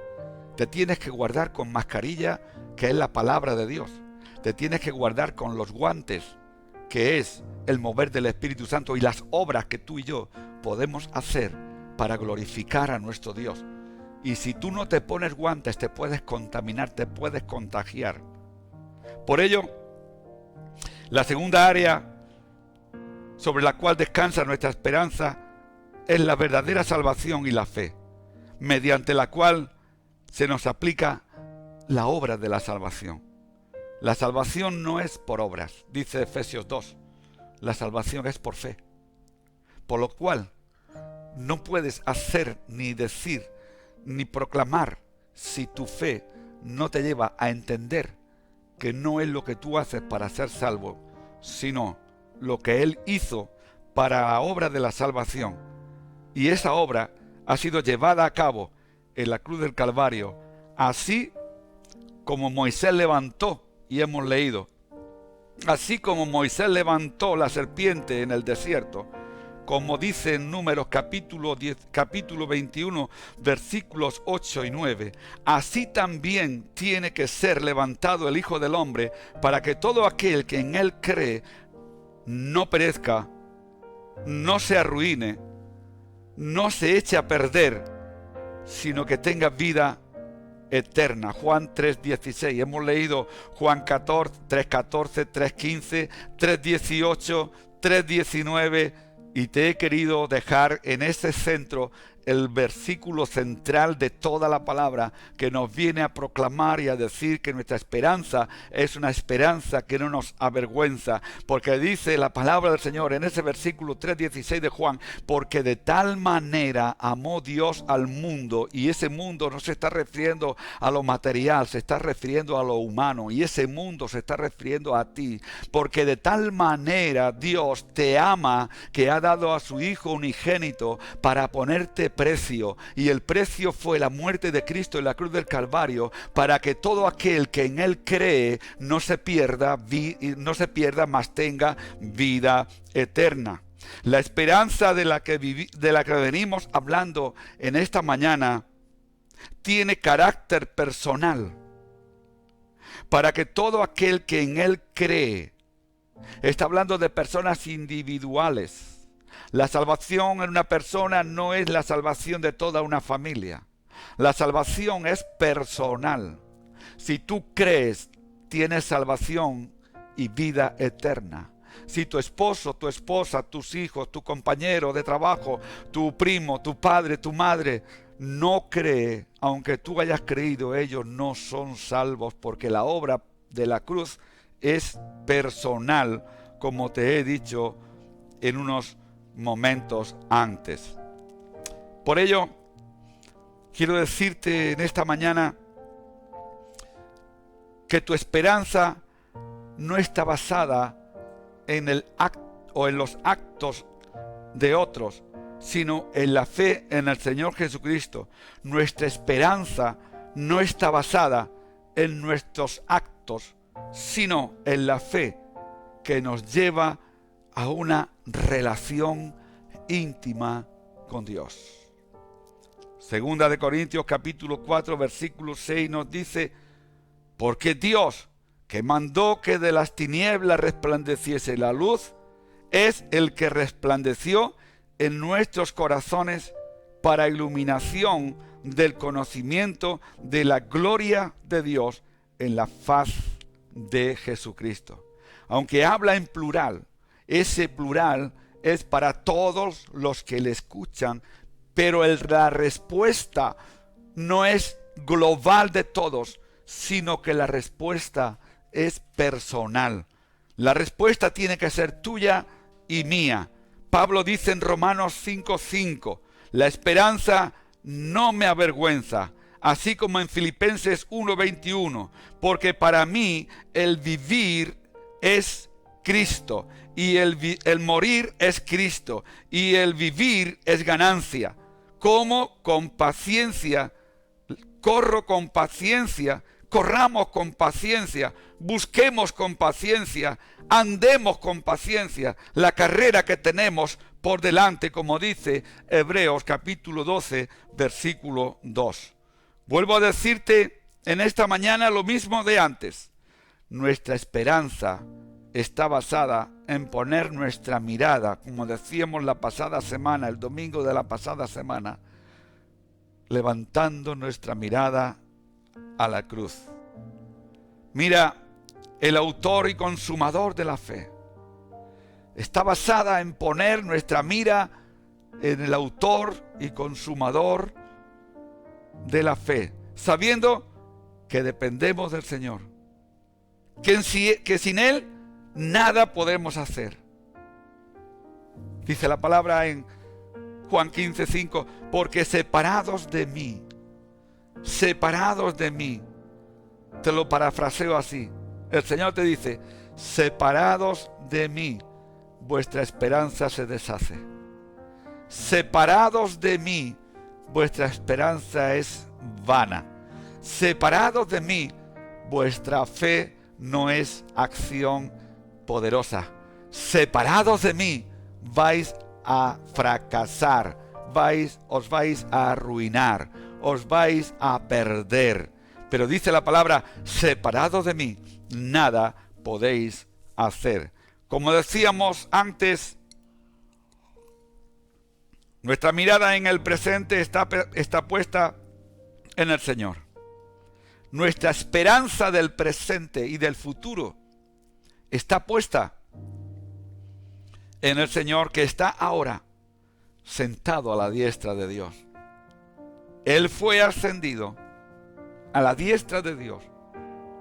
Te tienes que guardar con mascarilla, que es la palabra de Dios. Te tienes que guardar con los guantes, que es el mover del Espíritu Santo y las obras que tú y yo podemos hacer para glorificar a nuestro Dios. Y si tú no te pones guantes, te puedes contaminar, te puedes contagiar. Por ello, la segunda área sobre la cual descansa nuestra esperanza es la verdadera salvación y la fe, mediante la cual se nos aplica la obra de la salvación. La salvación no es por obras, dice Efesios 2. La salvación es por fe. Por lo cual, no puedes hacer, ni decir, ni proclamar si tu fe no te lleva a entender que no es lo que tú haces para ser salvo, sino lo que Él hizo para la obra de la salvación. Y esa obra ha sido llevada a cabo en la cruz del Calvario, así como Moisés levantó, y hemos leído, así como Moisés levantó la serpiente en el desierto, como dice en Números capítulo 21, versículos 8 y 9, así también tiene que ser levantado el Hijo del Hombre, para que todo aquel que en Él cree no perezca, no se arruine, no se eche a perder, sino que tenga vida eterna. Juan 3:16. Hemos leído Juan 3:14, 3:15, 3:18, 3:19, y te he querido dejar en ese centro el versículo central de toda la palabra, que nos viene a proclamar y a decir que nuestra esperanza es una esperanza que no nos avergüenza, porque dice la palabra del Señor en ese versículo 3:16 de Juan, porque de tal manera amó Dios al mundo, y ese mundo no se está refiriendo a lo material, se está refiriendo a lo humano, y ese mundo se está refiriendo a ti, porque de tal manera Dios te ama, que ha dado a su Hijo unigénito para ponerte precio, y el precio fue la muerte de Cristo en la cruz del Calvario, para que todo aquel que en Él cree no se pierda, mas tenga vida eterna. La esperanza de la que venimos hablando en esta mañana tiene carácter personal, para que todo aquel que en Él cree, está hablando de personas individuales. La salvación en una persona no es la salvación de toda una familia. La salvación es personal. Si tú crees, tienes salvación y vida eterna. Si tu esposo, tu esposa, tus hijos, tu compañero de trabajo, tu primo, tu padre, tu madre, no cree, aunque tú hayas creído, ellos no son salvos, porque la obra de la cruz es personal, como te he dicho en unos momentos antes. Por ello, quiero decirte en esta mañana que tu esperanza no está basada en el acto o en los actos de otros, sino en la fe en el Señor Jesucristo. Nuestra esperanza no está basada en nuestros actos, sino en la fe que nos lleva a una relación íntima con Dios. Segunda de Corintios capítulo 4 versículo 6 nos dice: porque Dios, que mandó que de las tinieblas resplandeciese la luz, es el que resplandeció en nuestros corazones para iluminación del conocimiento de la gloria de Dios en la faz de Jesucristo. Aunque habla en plural, ese plural es para todos los que le escuchan, pero la respuesta no es global de todos, sino que la respuesta es personal. La respuesta tiene que ser tuya y mía. Pablo dice en Romanos 5:5, la esperanza no me avergüenza, así como en Filipenses 1:21, porque para mí el vivir es Cristo, y el morir es Cristo, y el vivir es ganancia. Como con paciencia, corro con paciencia, corramos con paciencia, busquemos con paciencia, andemos con paciencia la carrera que tenemos por delante, como dice Hebreos capítulo 12, versículo 2. Vuelvo a decirte en esta mañana lo mismo de antes. Nuestra esperanza está basada en poner nuestra mirada, como decíamos la pasada semana, el domingo de la pasada semana, levantando nuestra mirada a la cruz. Mira, el autor y consumador de la fe está basada en poner nuestra mira en el autor y consumador de la fe, sabiendo que dependemos del Señor, que sin Él nada podemos hacer. Dice la palabra en Juan 15:5, porque separados de mí, te lo parafraseo así, el Señor te dice: separados de mí, vuestra esperanza se deshace. Separados de mí, vuestra esperanza es vana. Separados de mí, vuestra fe no es acción poderosa. Separados de mí, vais a fracasar, os vais a arruinar, os vais a perder. Pero dice la palabra: separados de mí, nada podéis hacer. Como decíamos antes, nuestra mirada en el presente está puesta en el Señor. Nuestra esperanza del presente y del futuro está puesta en el Señor, que está ahora sentado a la diestra de Dios. Él fue ascendido a la diestra de Dios,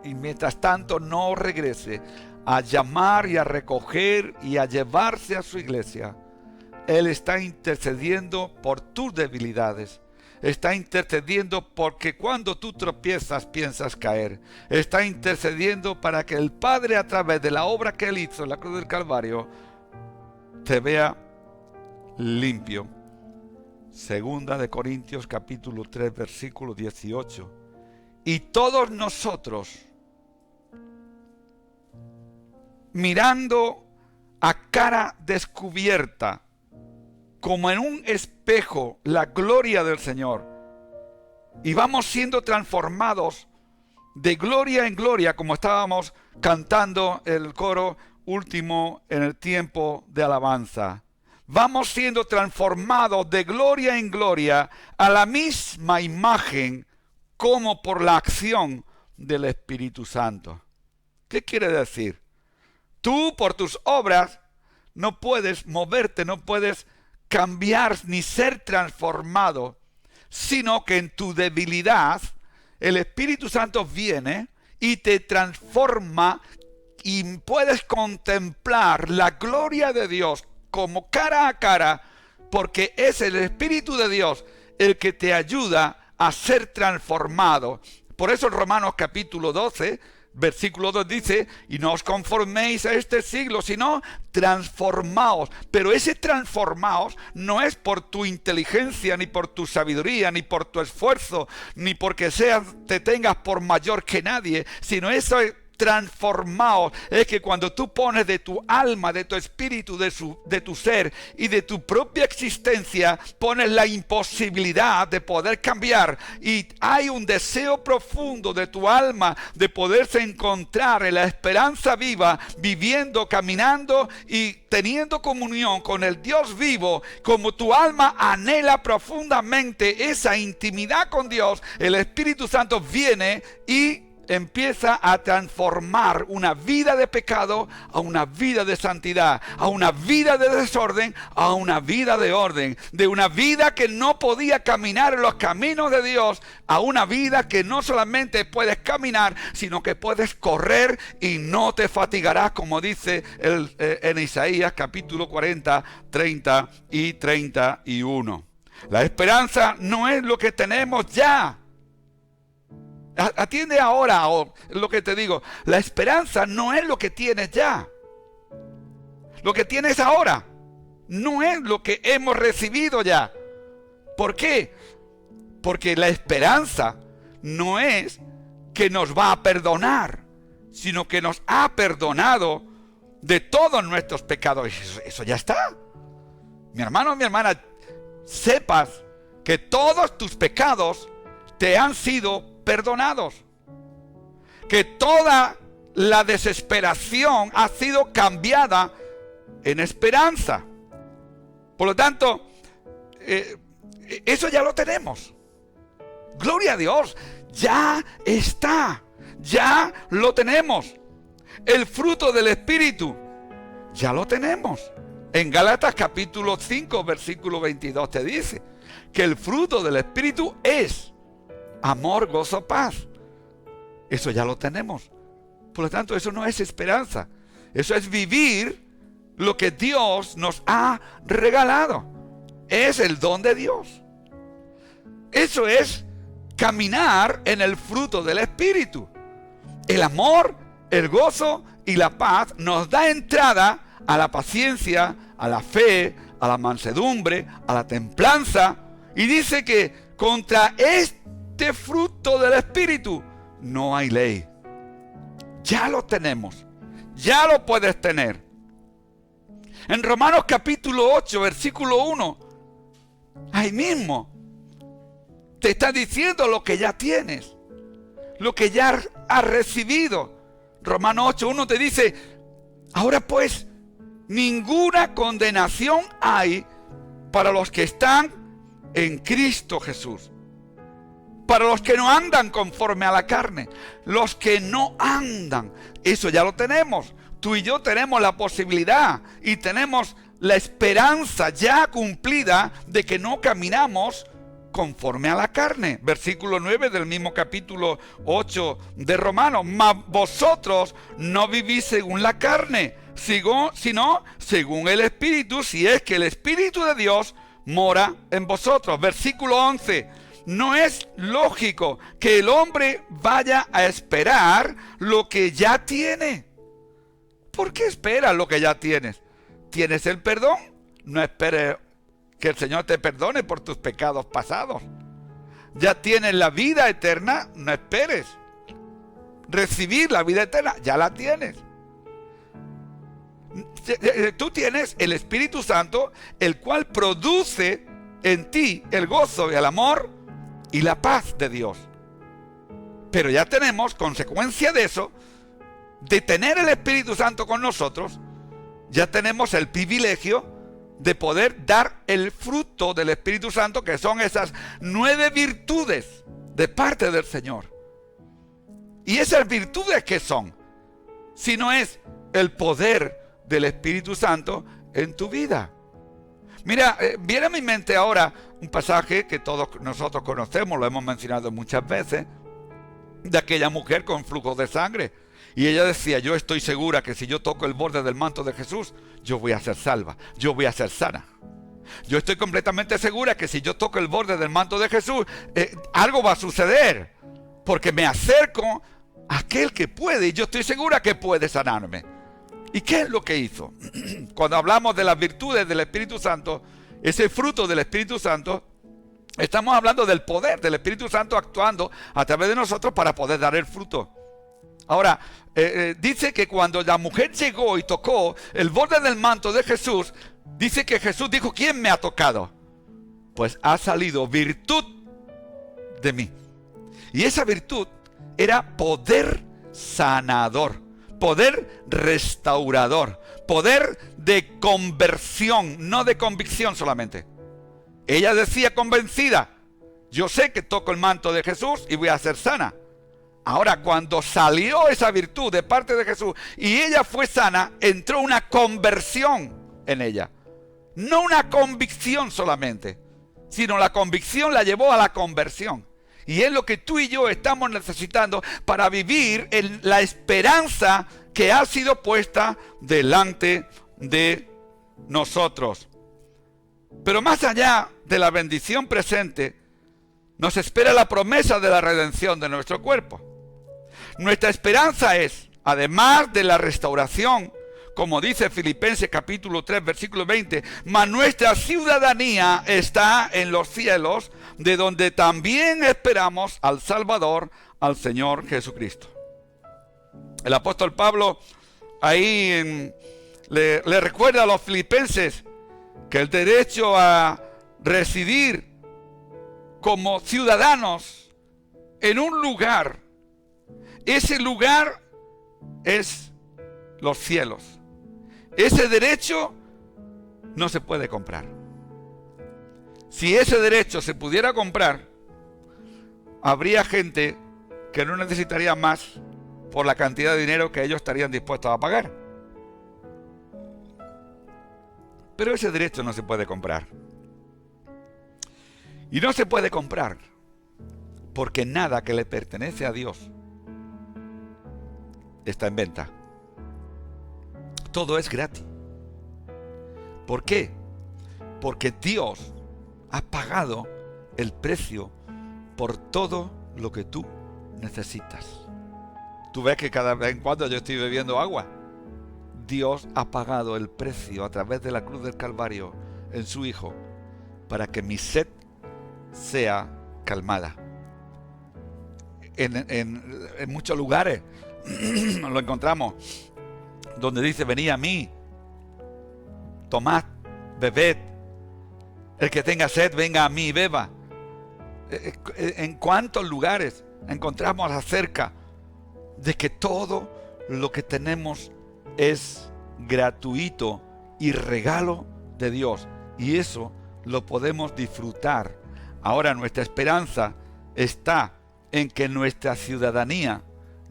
y mientras tanto no regrese a llamar y a recoger y a llevarse a su iglesia, Él está intercediendo por tus debilidades. Está intercediendo porque cuando tú tropiezas piensas caer. Está intercediendo para que el Padre, a través de la obra que Él hizo en la cruz del Calvario, te vea limpio. Segunda de Corintios capítulo 3 versículo 18. Y todos nosotros, mirando a cara descubierta, como en un espejo, la gloria del Señor, y vamos siendo transformados de gloria en gloria, como estábamos cantando el coro último en el tiempo de alabanza. Vamos siendo transformados de gloria en gloria a la misma imagen, como por la acción del Espíritu Santo. ¿Qué quiere decir? Tú por tus obras no puedes moverte, no puedes cambiar ni ser transformado, sino que en tu debilidad el Espíritu Santo viene y te transforma, y puedes contemplar la gloria de Dios como cara a cara, porque es el Espíritu de Dios el que te ayuda a ser transformado. Por eso en Romanos capítulo 12 versículo 2 dice: y no os conforméis a este siglo, sino transformaos. Pero ese transformaos no es por tu inteligencia, ni por tu sabiduría, ni por tu esfuerzo, ni porque te tengas por mayor que nadie, sino eso transformados. Es que cuando tú pones de tu alma, de tu espíritu, de tu ser y de tu propia existencia, pones la imposibilidad de poder cambiar, y hay un deseo profundo de tu alma de poderse encontrar en la esperanza viva, viviendo, caminando y teniendo comunión con el Dios vivo. Como tu alma anhela profundamente esa intimidad con Dios, el Espíritu Santo viene y empieza a transformar una vida de pecado a una vida de santidad, a una vida de desorden a una vida de orden, de una vida que no podía caminar en los caminos de Dios a una vida que no solamente puedes caminar, sino que puedes correr y no te fatigarás, como dice en Isaías capítulo 40, 30 y 31. La esperanza no es lo que tenemos ya. Atiende ahora lo que te digo. La esperanza no es lo que tienes ya. Lo que tienes ahora no es lo que hemos recibido ya. ¿Por qué? Porque la esperanza no es que nos va a perdonar, sino que nos ha perdonado de todos nuestros pecados. Eso ya está. Mi hermano, mi hermana, sepas que todos tus pecados te han sido perdonados, que toda la desesperación ha sido cambiada en esperanza. Por lo tanto, eso ya lo tenemos. Gloria a Dios, ya está, ya lo tenemos. El fruto del Espíritu, ya lo tenemos. En Gálatas capítulo 5, versículo 22 te dice que el fruto del Espíritu es amor, gozo, paz. Eso ya lo tenemos. Por lo tanto, eso no es esperanza. Eso es vivir lo que Dios nos ha regalado. Es el don de Dios. Eso es caminar en el fruto del Espíritu. El amor, el gozo y la paz nos da entrada a la paciencia, a la fe, a la mansedumbre, a la templanza. Y dice que contra este fruto del Espíritu no hay ley. Ya lo tenemos, ya lo puedes tener. En Romanos capítulo 8, versículo 1, ahí mismo te está diciendo lo que ya tienes, lo que ya has recibido. Romanos 8, 1 te dice: ahora pues, ninguna condenación hay para los que están en Cristo Jesús. Para los que no andan conforme a la carne. Los que no andan. Eso ya lo tenemos. Tú y yo tenemos la posibilidad y tenemos la esperanza ya cumplida de que no caminamos conforme a la carne. Versículo 9 del mismo capítulo 8 de Romanos. Mas vosotros no vivís según la carne, sino según el Espíritu, si es que el Espíritu de Dios mora en vosotros. Versículo 11. No es lógico que el hombre vaya a esperar lo que ya tiene. ¿Por qué esperas lo que ya tienes? ¿Tienes el perdón? No esperes que el Señor te perdone por tus pecados pasados. ¿Ya tienes la vida eterna? No esperes recibir la vida eterna. Ya la tienes. Tú tienes el Espíritu Santo, el cual produce en ti el gozo y el amor y la paz de Dios. Pero ya tenemos, consecuencia de eso, de tener el Espíritu Santo con nosotros, ya tenemos el privilegio de poder dar el fruto del Espíritu Santo, que son esas 9 virtudes de parte del Señor. ¿Y esas virtudes qué son? Si no es el poder del Espíritu Santo en tu vida. Mira, viene a mi mente ahora un pasaje que todos nosotros conocemos, lo hemos mencionado muchas veces, de aquella mujer con flujo de sangre. Y ella decía: yo estoy segura que si yo toco el borde del manto de Jesús, yo voy a ser salva, yo voy a ser sana. Yo estoy completamente segura que si yo toco el borde del manto de Jesús, algo va a suceder, porque me acerco a aquel que puede, y yo estoy segura que puede sanarme. ¿Y qué es lo que hizo? Cuando hablamos de las virtudes del Espíritu Santo, ese fruto del Espíritu Santo, estamos hablando del poder del Espíritu Santo actuando a través de nosotros para poder dar el fruto. Ahora, dice que cuando la mujer llegó y tocó el borde del manto de Jesús, dice que Jesús dijo, ¿quién me ha tocado? Pues ha salido virtud de mí. Y esa virtud era poder sanador, poder restaurador, poder de conversión, no de convicción solamente. Ella decía convencida, yo sé que toco el manto de Jesús y voy a ser sana. Ahora, cuando salió esa virtud de parte de Jesús y ella fue sana, entró una conversión en ella. No una convicción solamente, sino la convicción la llevó a la conversión. Y es lo que tú y yo estamos necesitando para vivir en la esperanza que ha sido puesta delante de nosotros. Pero más allá de la bendición presente, nos espera la promesa de la redención de nuestro cuerpo. Nuestra esperanza es, además de la restauración, como dice Filipenses capítulo 3, versículo 20, mas nuestra ciudadanía está en los cielos, de donde también esperamos al Salvador, al Señor Jesucristo. El apóstol Pablo ahí le recuerda a los filipenses que el derecho a residir como ciudadanos en un lugar, ese lugar es los cielos. Ese derecho no se puede comprar. Si ese derecho se pudiera comprar, habría gente que no necesitaría más por la cantidad de dinero que ellos estarían dispuestos a pagar. Pero ese derecho no se puede comprar. Y no se puede comprar porque nada que le pertenece a Dios está en venta. Todo es gratis. ¿Por qué? Porque Dios ha pagado el precio por todo lo que tú necesitas. Tú ves que cada vez en cuando yo estoy bebiendo agua. Dios ha pagado el precio a través de la cruz del Calvario en su Hijo para que mi sed sea calmada. En muchos lugares lo encontramos donde dice, venid a mí, tomad, bebed, el que tenga sed venga a mí y beba. ¿En cuántos lugares encontramos acerca de que todo lo que tenemos es gratuito y regalo de Dios? Y eso lo podemos disfrutar. Ahora nuestra esperanza está en que nuestra ciudadanía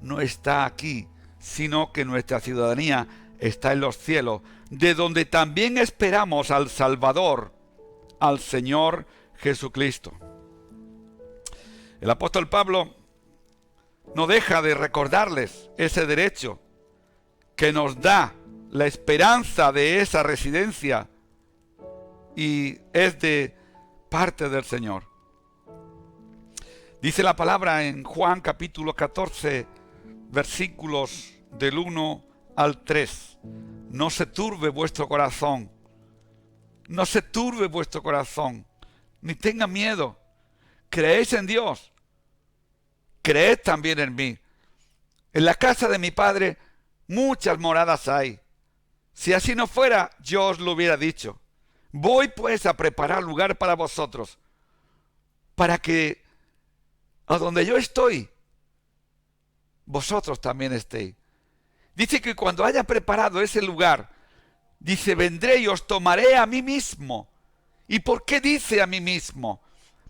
no está aquí, sino que nuestra ciudadanía está en los cielos, de donde también esperamos al Salvador, al Señor Jesucristo. El apóstol Pablo no deja de recordarles ese derecho que nos da la esperanza de esa residencia y es de parte del Señor. Dice la palabra en Juan capítulo 14, versículos del 1 al 3. No se turbe vuestro corazón. No se turbe vuestro corazón. Ni tenga miedo. Creéis en Dios. Creed también en mí. En la casa de mi Padre muchas moradas hay. Si así no fuera, yo os lo hubiera dicho. Voy pues a preparar lugar para vosotros, para que a donde yo estoy, vosotros también estéis. Dice que cuando haya preparado ese lugar, dice, vendré y os tomaré a mí mismo. ¿Y por qué dice a mí mismo?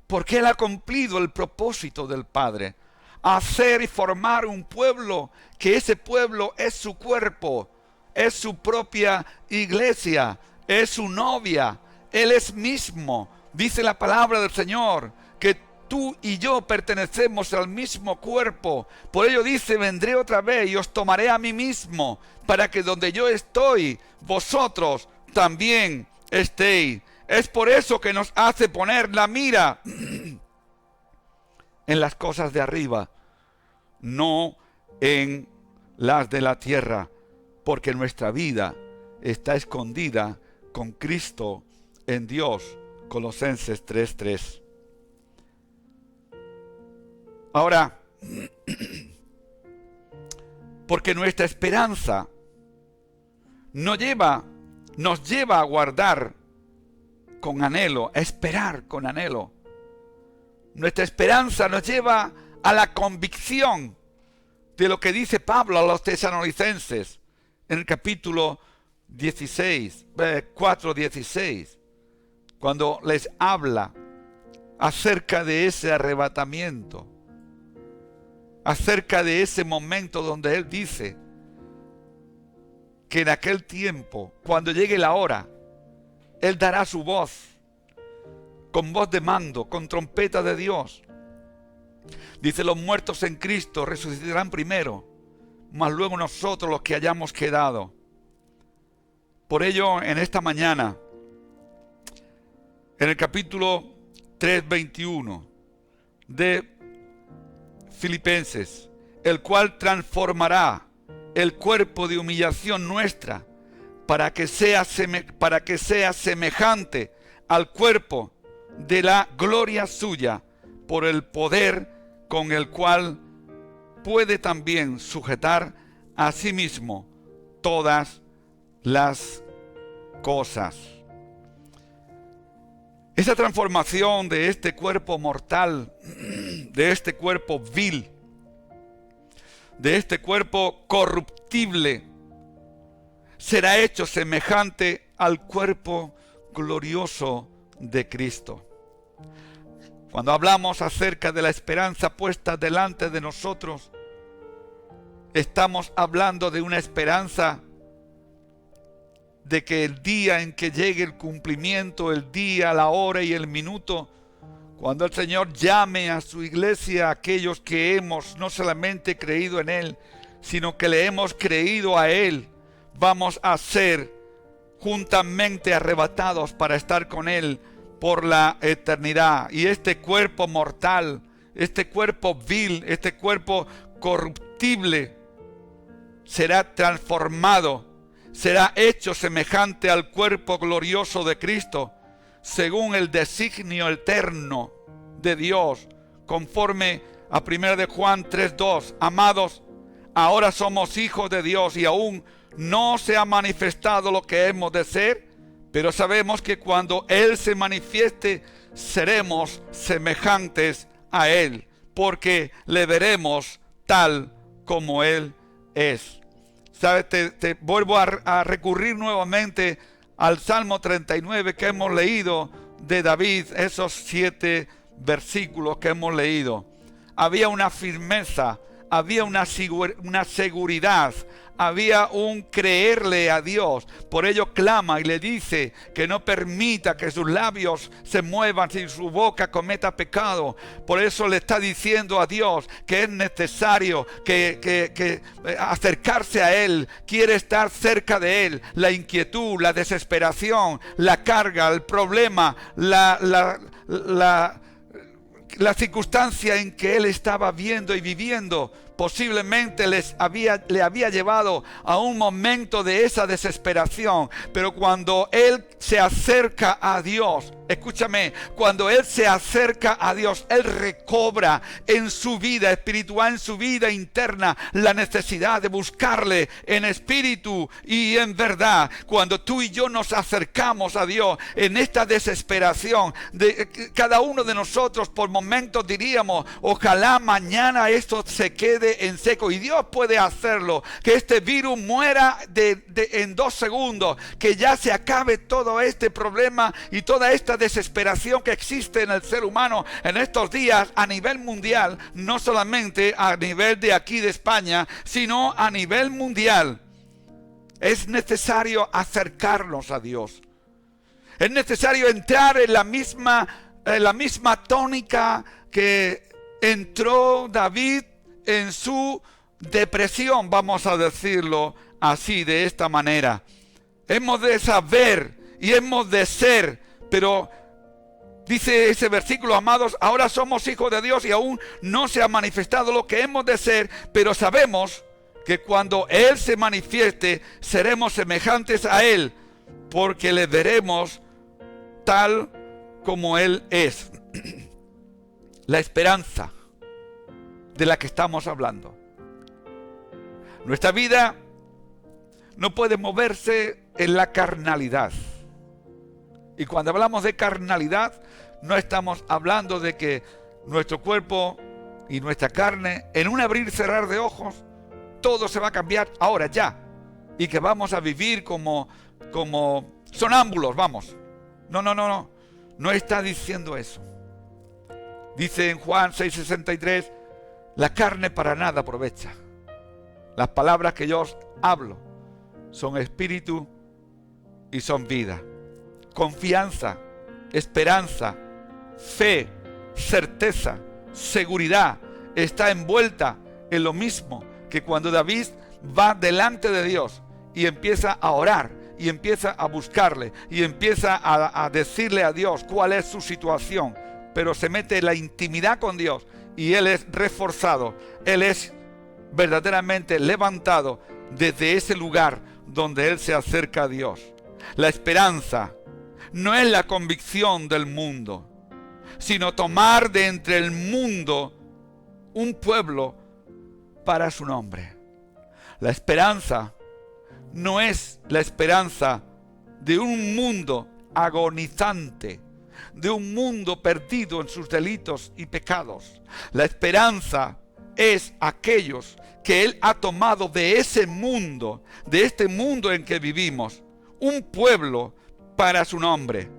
Porque Él ha cumplido el propósito del Padre. Hacer y formar un pueblo, que ese pueblo es su cuerpo, es su propia iglesia, es su novia, Él es mismo. Dice la palabra del Señor, que tú y yo pertenecemos al mismo cuerpo. Por ello dice, vendré otra vez y os tomaré a mí mismo, para que donde yo estoy, vosotros también estéis. Es por eso que nos hace poner la mira en las cosas de arriba, no en las de la tierra, porque nuestra vida está escondida con Cristo en Dios. Colosenses 3:3. Ahora, Porque nuestra esperanza nos lleva a guardar con anhelo, a esperar con anhelo. Nuestra esperanza nos lleva a la convicción de lo que dice Pablo a los tesalonicenses en el capítulo 4:16, cuando les habla acerca de ese arrebatamiento, acerca de ese momento donde él dice que en aquel tiempo, cuando llegue la hora, él dará su voz, con voz de mando, con trompeta de Dios. Dice, los muertos en Cristo resucitarán primero, mas luego nosotros los que hayamos quedado. Por ello, en esta mañana, en el capítulo 3:21 de Filipenses, el cual transformará el cuerpo de humillación nuestra para que sea semejante al cuerpo de la gloria suya, por el poder con el cual puede también sujetar a sí mismo todas las cosas. Esa transformación de este cuerpo mortal, de este cuerpo vil, de este cuerpo corruptible, será hecho semejante al cuerpo glorioso de Cristo. Cuando hablamos acerca de la esperanza puesta delante de nosotros, estamos hablando de una esperanza de que el día en que llegue el cumplimiento, el día, la hora y el minuto, cuando el Señor llame a su iglesia, a aquellos que hemos no solamente creído en Él, sino que le hemos creído a Él, vamos a ser juntamente arrebatados para estar con Él por la eternidad. Y este cuerpo mortal, este cuerpo vil, este cuerpo corruptible, será transformado, será hecho semejante al cuerpo glorioso de Cristo, según el designio eterno de Dios, conforme a 1 de Juan 3:2. Amados, ahora somos hijos de Dios y aún no se ha manifestado lo que hemos de ser, pero sabemos que cuando Él se manifieste, seremos semejantes a Él, porque le veremos tal como Él es. ¿Sabes? Te vuelvo a recurrir nuevamente al Salmo 39 que hemos leído de David, esos 7 versículos que hemos leído. Había una firmeza, había una seguridad, había un creerle a Dios. Por ello clama y le dice que no permita que sus labios se muevan y su boca cometa pecado. Por eso le está diciendo a Dios que es necesario que acercarse a Él, quiere estar cerca de Él. La inquietud, la desesperación, la carga, el problema, la circunstancia en que él estaba viendo y viviendo, posiblemente le había llevado a un momento de esa desesperación. Pero cuando él se acerca a Dios, escúchame, cuando él se acerca a Dios, él recobra en su vida espiritual, en su vida interna, la necesidad de buscarle en espíritu y en verdad. Cuando tú y yo nos acercamos a Dios en esta desesperación, cada uno de nosotros por momentos diríamos, ojalá mañana esto se quede en seco, y Dios puede hacerlo, que este virus muera en 2 segundos, que ya se acabe todo este problema y toda esta desesperación que existe en el ser humano en estos días a nivel mundial, no solamente a nivel de aquí de España, sino a nivel mundial. Es necesario acercarnos a Dios. Es necesario entrar en la misma tónica que entró David en su depresión, vamos a decirlo así, de esta manera. Hemos de saber y hemos de ser, pero dice ese versículo, amados, ahora somos hijos de Dios y aún no se ha manifestado lo que hemos de ser, pero sabemos que cuando Él se manifieste, seremos semejantes a Él, porque le veremos tal como Él es. La esperanza de la que estamos hablando, Nuestra vida no puede moverse en la carnalidad. Y cuando hablamos de carnalidad, no estamos hablando de que nuestro cuerpo y nuestra carne, en un abrir y cerrar de ojos, todo se va a cambiar ahora, ya. Y que vamos a vivir como sonámbulos, vamos. No. No está diciendo eso. Dice en Juan 6:63, la carne para nada aprovecha. Las palabras que yo os hablo son espíritu y son vida. Confianza, esperanza, fe, certeza, seguridad está envuelta en lo mismo que cuando David va delante de Dios y empieza a orar y empieza a buscarle y empieza a decirle a Dios cuál es su situación, pero se mete en la intimidad con Dios y él es reforzado, él es verdaderamente levantado desde ese lugar donde él se acerca a Dios. La esperanza no es la convicción del mundo, sino tomar de entre el mundo un pueblo para su nombre. La esperanza no es la esperanza de un mundo agonizante, de un mundo perdido en sus delitos y pecados. La esperanza es aquellos que Él ha tomado de ese mundo, de este mundo en que vivimos, un pueblo para su nombre.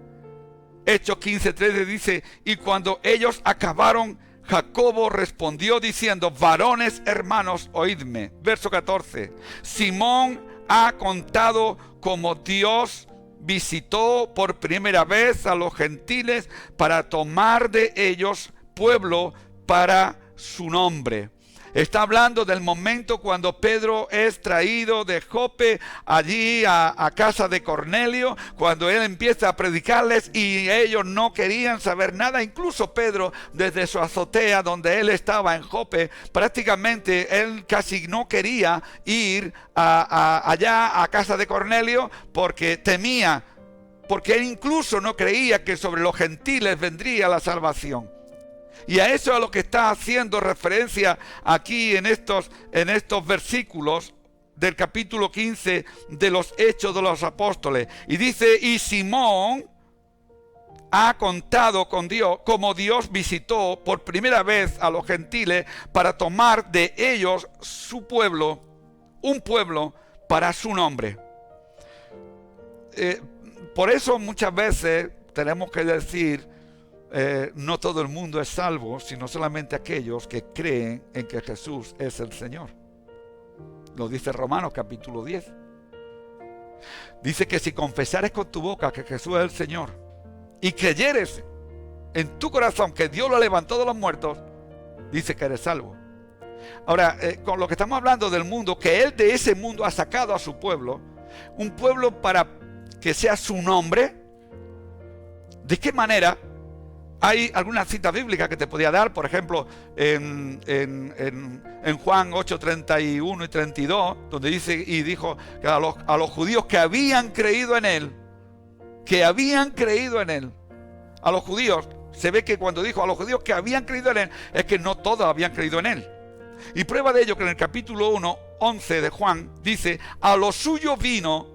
Hechos 15:13 dice, y cuando ellos acabaron, Jacobo respondió diciendo, varones hermanos, oídme. Verso 14, Simón ha contado cómo Dios visitó por primera vez a los gentiles para tomar de ellos pueblo para su nombre. Está hablando del momento cuando Pedro es traído de Jope allí a casa de Cornelio, cuando él empieza a predicarles y ellos no querían saber nada. Incluso Pedro, desde su azotea donde él estaba en Jope, prácticamente él casi no quería ir allá a casa de Cornelio porque temía, porque él incluso no creía que sobre los gentiles vendría la salvación. Y a eso es a lo que está haciendo referencia aquí en estos versículos del capítulo 15 de los Hechos de los Apóstoles. Y dice, y Simón ha contado con Dios, como Dios visitó por primera vez a los gentiles para tomar de ellos su pueblo, un pueblo para su nombre. Por eso muchas veces tenemos que decir, no todo el mundo es salvo, sino solamente aquellos que creen en que Jesús es el Señor. Lo dice Romanos capítulo 10. Dice que si confesares con tu boca que Jesús es el Señor y creyeres en tu corazón que Dios lo levantó de los muertos, dice que eres salvo. Ahora, con lo que estamos hablando del mundo, que Él de ese mundo ha sacado a su pueblo, un pueblo para que sea su nombre. ¿De qué manera? Hay algunas citas bíblicas que te podía dar, por ejemplo, en Juan 8:31 y 32, donde dice, y dijo que a los judíos que habían creído en Él, a los judíos, se ve que cuando dijo a los judíos que habían creído en Él, es que no todos habían creído en Él. Y prueba de ello que en el capítulo 1:11 de Juan, dice, a lo suyo vino,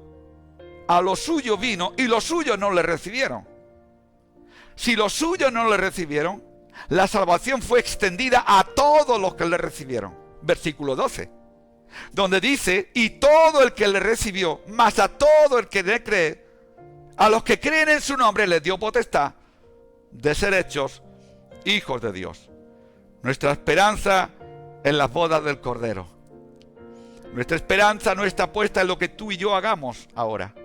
y los suyos no le recibieron. Si los suyos no le recibieron, la salvación fue extendida a todos los que le recibieron. Versículo 12, donde dice, y todo el que le recibió, más a todo el que le cree, a los que creen en su nombre, les dio potestad de ser hechos hijos de Dios. Nuestra esperanza en las bodas del Cordero. Nuestra esperanza no está puesta en lo que tú y yo hagamos ahora.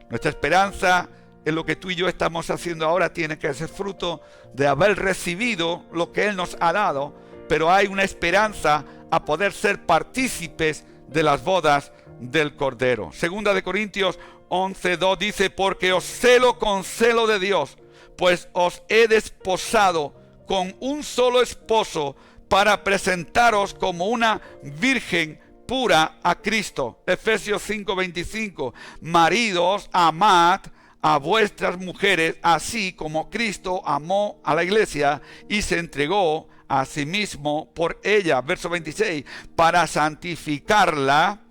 Nuestra esperanza en lo que tú y yo estamos haciendo ahora tiene que ser fruto de haber recibido lo que Él nos ha dado, pero hay una esperanza a poder ser partícipes de las bodas del Cordero. Segunda de Corintios 11:2 dice, porque os celo con celo de Dios, pues os he desposado con un solo esposo para presentaros como una virgen pura a Cristo. Efesios 5:25, maridos, amad a vuestras mujeres, así como Cristo amó a la iglesia y se entregó a sí mismo por ella, verso 26, para santificarla,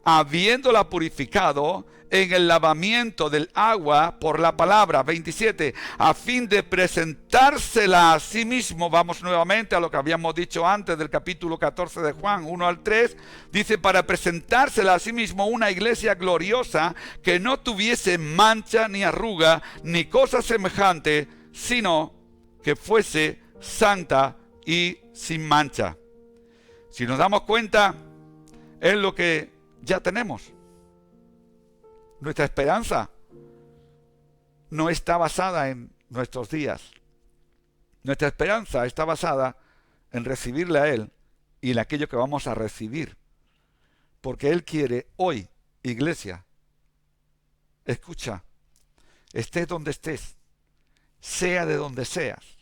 habiéndola purificado en el lavamiento del agua por la palabra, 27, a fin de presentársela a sí mismo. Vamos nuevamente a lo que habíamos dicho antes del capítulo 14 de Juan 1 al 3, dice, para presentársela a sí mismo una iglesia gloriosa, que no tuviese mancha ni arruga ni cosa semejante, sino que fuese santa y sin mancha. Si nos damos cuenta, es lo que ya tenemos. Nuestra esperanza no está basada en nuestros días. Nuestra esperanza está basada en recibirle a Él y en aquello que vamos a recibir. Porque Él quiere hoy, iglesia, escucha, estés donde estés, sea de donde seas,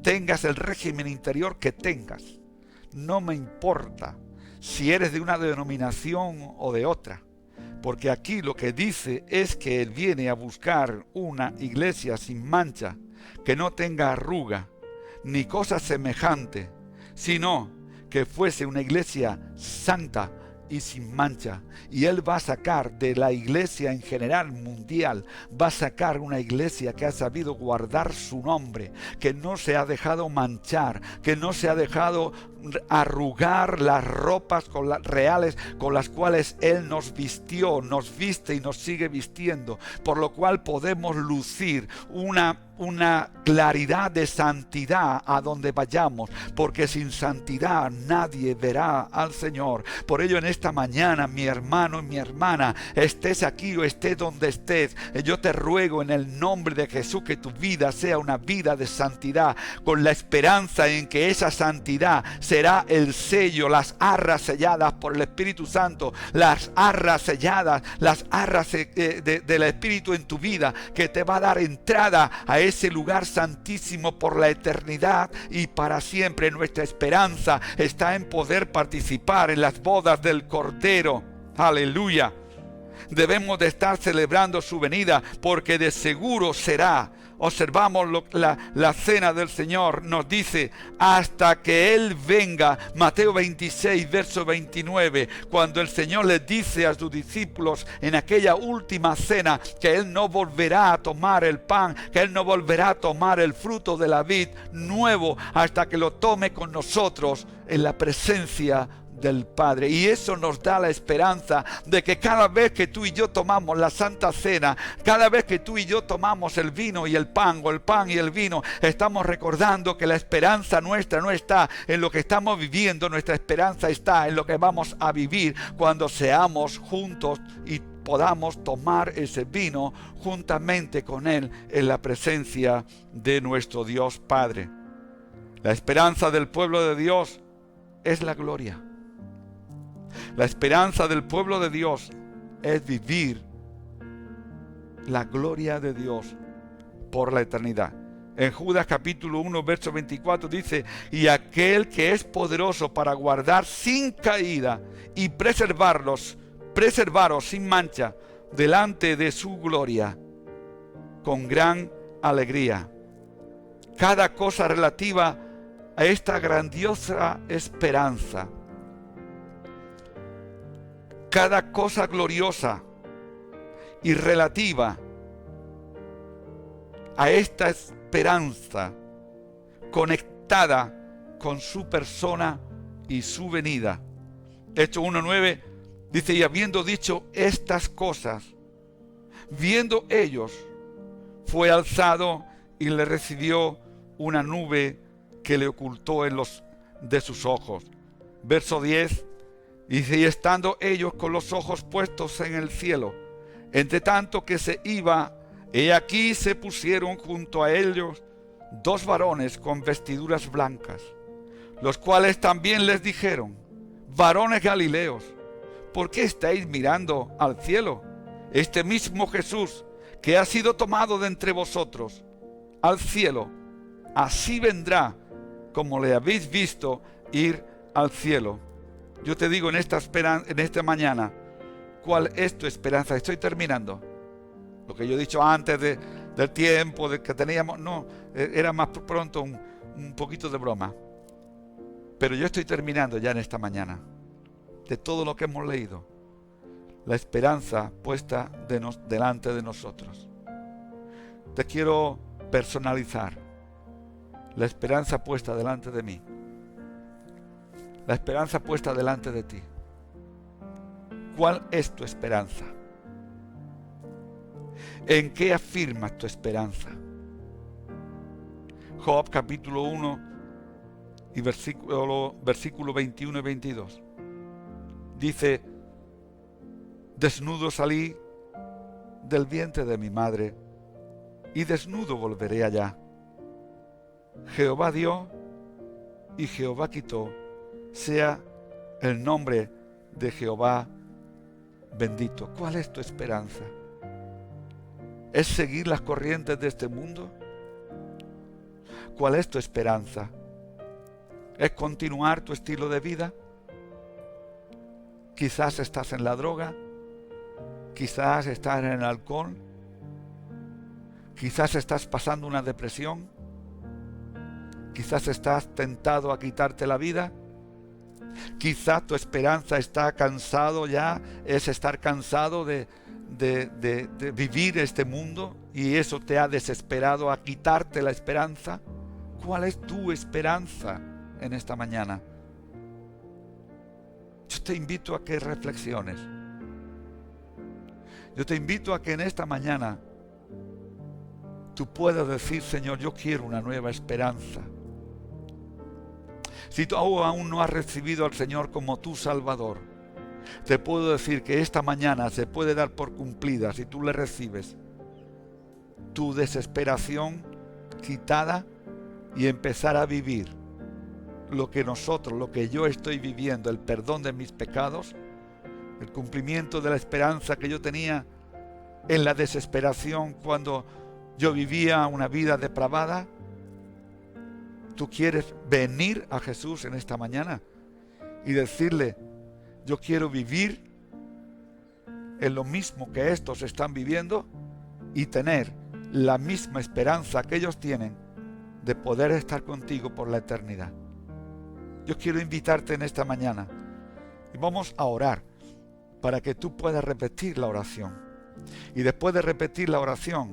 tengas el régimen interior que tengas, no me importa si eres de una denominación o de otra. Porque aquí lo que dice es que Él viene a buscar una iglesia sin mancha, que no tenga arruga, ni cosa semejante, sino que fuese una iglesia santa y sin mancha. Y Él va a sacar de la iglesia en general mundial, va a sacar una iglesia que ha sabido guardar su nombre, que no se ha dejado manchar, que no se ha dejado arrugar las ropas reales con las cuales Él nos vistió, nos viste y nos sigue vistiendo, por lo cual podemos lucir una claridad de santidad a donde vayamos, porque sin santidad nadie verá al Señor. Por ello en esta mañana, mi hermano y mi hermana, estés aquí o estés donde estés, yo te ruego en el nombre de Jesús que tu vida sea una vida de santidad, con la esperanza en que esa santidad será el sello, las arras selladas por el Espíritu Santo, las arras selladas, las arras del Espíritu en tu vida, que te va a dar entrada a ese lugar santísimo por la eternidad y para siempre. Nuestra esperanza está en poder participar en las bodas del Cordero. Aleluya. Debemos de estar celebrando su venida, porque de seguro será. Observamos la cena del Señor, nos dice, hasta que Él venga. Mateo 26, verso 29, cuando el Señor les dice a sus discípulos en aquella última cena que Él no volverá a tomar el pan, que Él no volverá a tomar el fruto de la vid nuevo hasta que lo tome con nosotros en la presencia del Padre. Y eso nos da la esperanza de que cada vez que tú y yo tomamos la Santa Cena, cada vez que tú y yo tomamos el vino y el pan, o el pan y el vino, estamos recordando que la esperanza nuestra no está en lo que estamos viviendo, nuestra esperanza está en lo que vamos a vivir cuando seamos juntos y podamos tomar ese vino juntamente con Él en la presencia de nuestro Dios Padre. La esperanza del pueblo de Dios es la gloria. La esperanza del pueblo de Dios es vivir la gloria de Dios por la eternidad. En Judas capítulo 1 verso 24 dice, y aquel que es poderoso para guardar sin caída y preservaros sin mancha delante de su gloria con gran alegría. Cada cosa relativa a esta grandiosa esperanza, cada cosa gloriosa y relativa a esta esperanza conectada con su persona y su venida. Hechos 1:9 dice, y habiendo dicho estas cosas, viendo ellos, fue alzado y le recibió una nube que le ocultó de sus ojos. Verso 10 dice, y estando ellos con los ojos puestos en el cielo, entre tanto que se iba, he aquí se pusieron junto a ellos dos varones con vestiduras blancas, los cuales también les dijeron, varones galileos, ¿por qué estáis mirando al cielo? Este mismo Jesús, que ha sido tomado de entre vosotros al cielo, así vendrá como le habéis visto ir al cielo. Yo te digo en esta mañana, ¿cuál es tu esperanza? Estoy terminando. Lo que yo he dicho antes del tiempo que teníamos, no, era más pronto un poquito de broma. Pero yo estoy terminando ya en esta mañana. De todo lo que hemos leído, la esperanza puesta delante de nosotros. Te quiero personalizar. La esperanza puesta delante de mí. La esperanza puesta delante de ti. ¿Cuál es tu esperanza? ¿En qué afirmas tu esperanza? Job capítulo 1 y versículo 21 y 22. Dice: desnudo salí del vientre de mi madre, y desnudo volveré allá. Jehová dio y Jehová quitó, sea el nombre de Jehová bendito. ¿Cuál es tu esperanza? ¿Es seguir las corrientes de este mundo? ¿Cuál es tu esperanza? ¿Es continuar tu estilo de vida? Quizás estás en la droga, quizás estás en el alcohol, quizás estás pasando una depresión, quizás estás tentado a quitarte la vida, quizás tu esperanza está cansado ya, es estar cansado de vivir este mundo y eso te ha desesperado a quitarte la esperanza. ¿Cuál es tu esperanza en esta mañana? Yo te invito a que reflexiones. Yo te invito a que en esta mañana tú puedas decir: Señor, yo quiero una nueva esperanza. Si tú aún no has recibido al Señor como tu Salvador, te puedo decir que esta mañana se puede dar por cumplida, si tú le recibes, tu desesperación quitada y empezar a vivir lo que yo estoy viviendo, el perdón de mis pecados, el cumplimiento de la esperanza que yo tenía en la desesperación cuando yo vivía una vida depravada. Tú quieres venir a Jesús en esta mañana y decirle: yo quiero vivir en lo mismo que estos están viviendo y tener la misma esperanza que ellos tienen de poder estar contigo por la eternidad. Yo quiero invitarte en esta mañana y vamos a orar para que tú puedas repetir la oración. Y después de repetir la oración,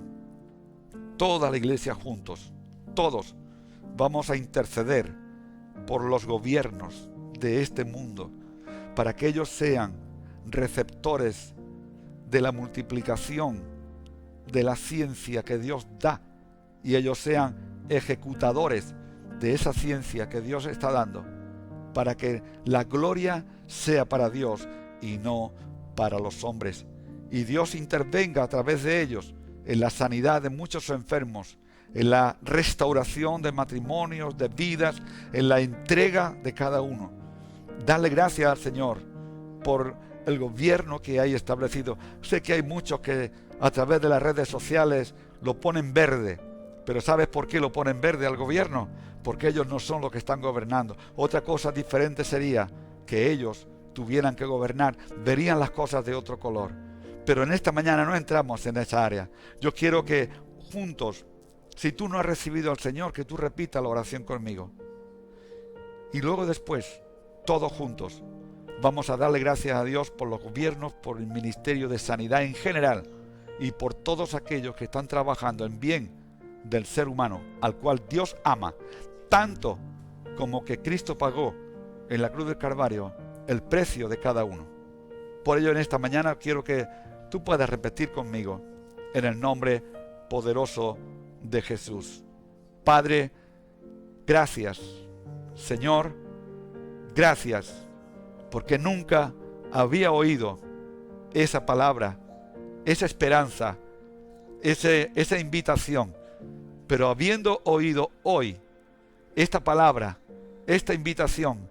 toda la iglesia juntos, todos, vamos a interceder por los gobiernos de este mundo, para que ellos sean receptores de la multiplicación de la ciencia que Dios da y ellos sean ejecutadores de esa ciencia que Dios está dando, para que la gloria sea para Dios y no para los hombres. Y Dios intervenga a través de ellos en la sanidad de muchos enfermos, en la restauración de matrimonios, de vidas, en la entrega de cada uno. Dale gracias al Señor por el gobierno que hay establecido. Sé que hay muchos que a través de las redes sociales lo ponen verde, pero ¿sabes por qué lo ponen verde al gobierno? Porque ellos no son los que están gobernando. Otra cosa diferente sería que ellos tuvieran que gobernar, verían las cosas de otro color. Pero en esta mañana no entramos en esa área. Yo quiero que juntos, si tú no has recibido al Señor, que tú repitas la oración conmigo. Y luego después, todos juntos, vamos a darle gracias a Dios por los gobiernos, por el Ministerio de Sanidad en general y por todos aquellos que están trabajando en bien del ser humano, al cual Dios ama, tanto como que Cristo pagó en la cruz del Calvario el precio de cada uno. Por ello en esta mañana quiero que tú puedas repetir conmigo en el nombre poderoso de Jesús. Padre, gracias. Señor, gracias, porque nunca había oído esa palabra, esa esperanza, esa invitación. Pero habiendo oído hoy esta palabra, esta invitación,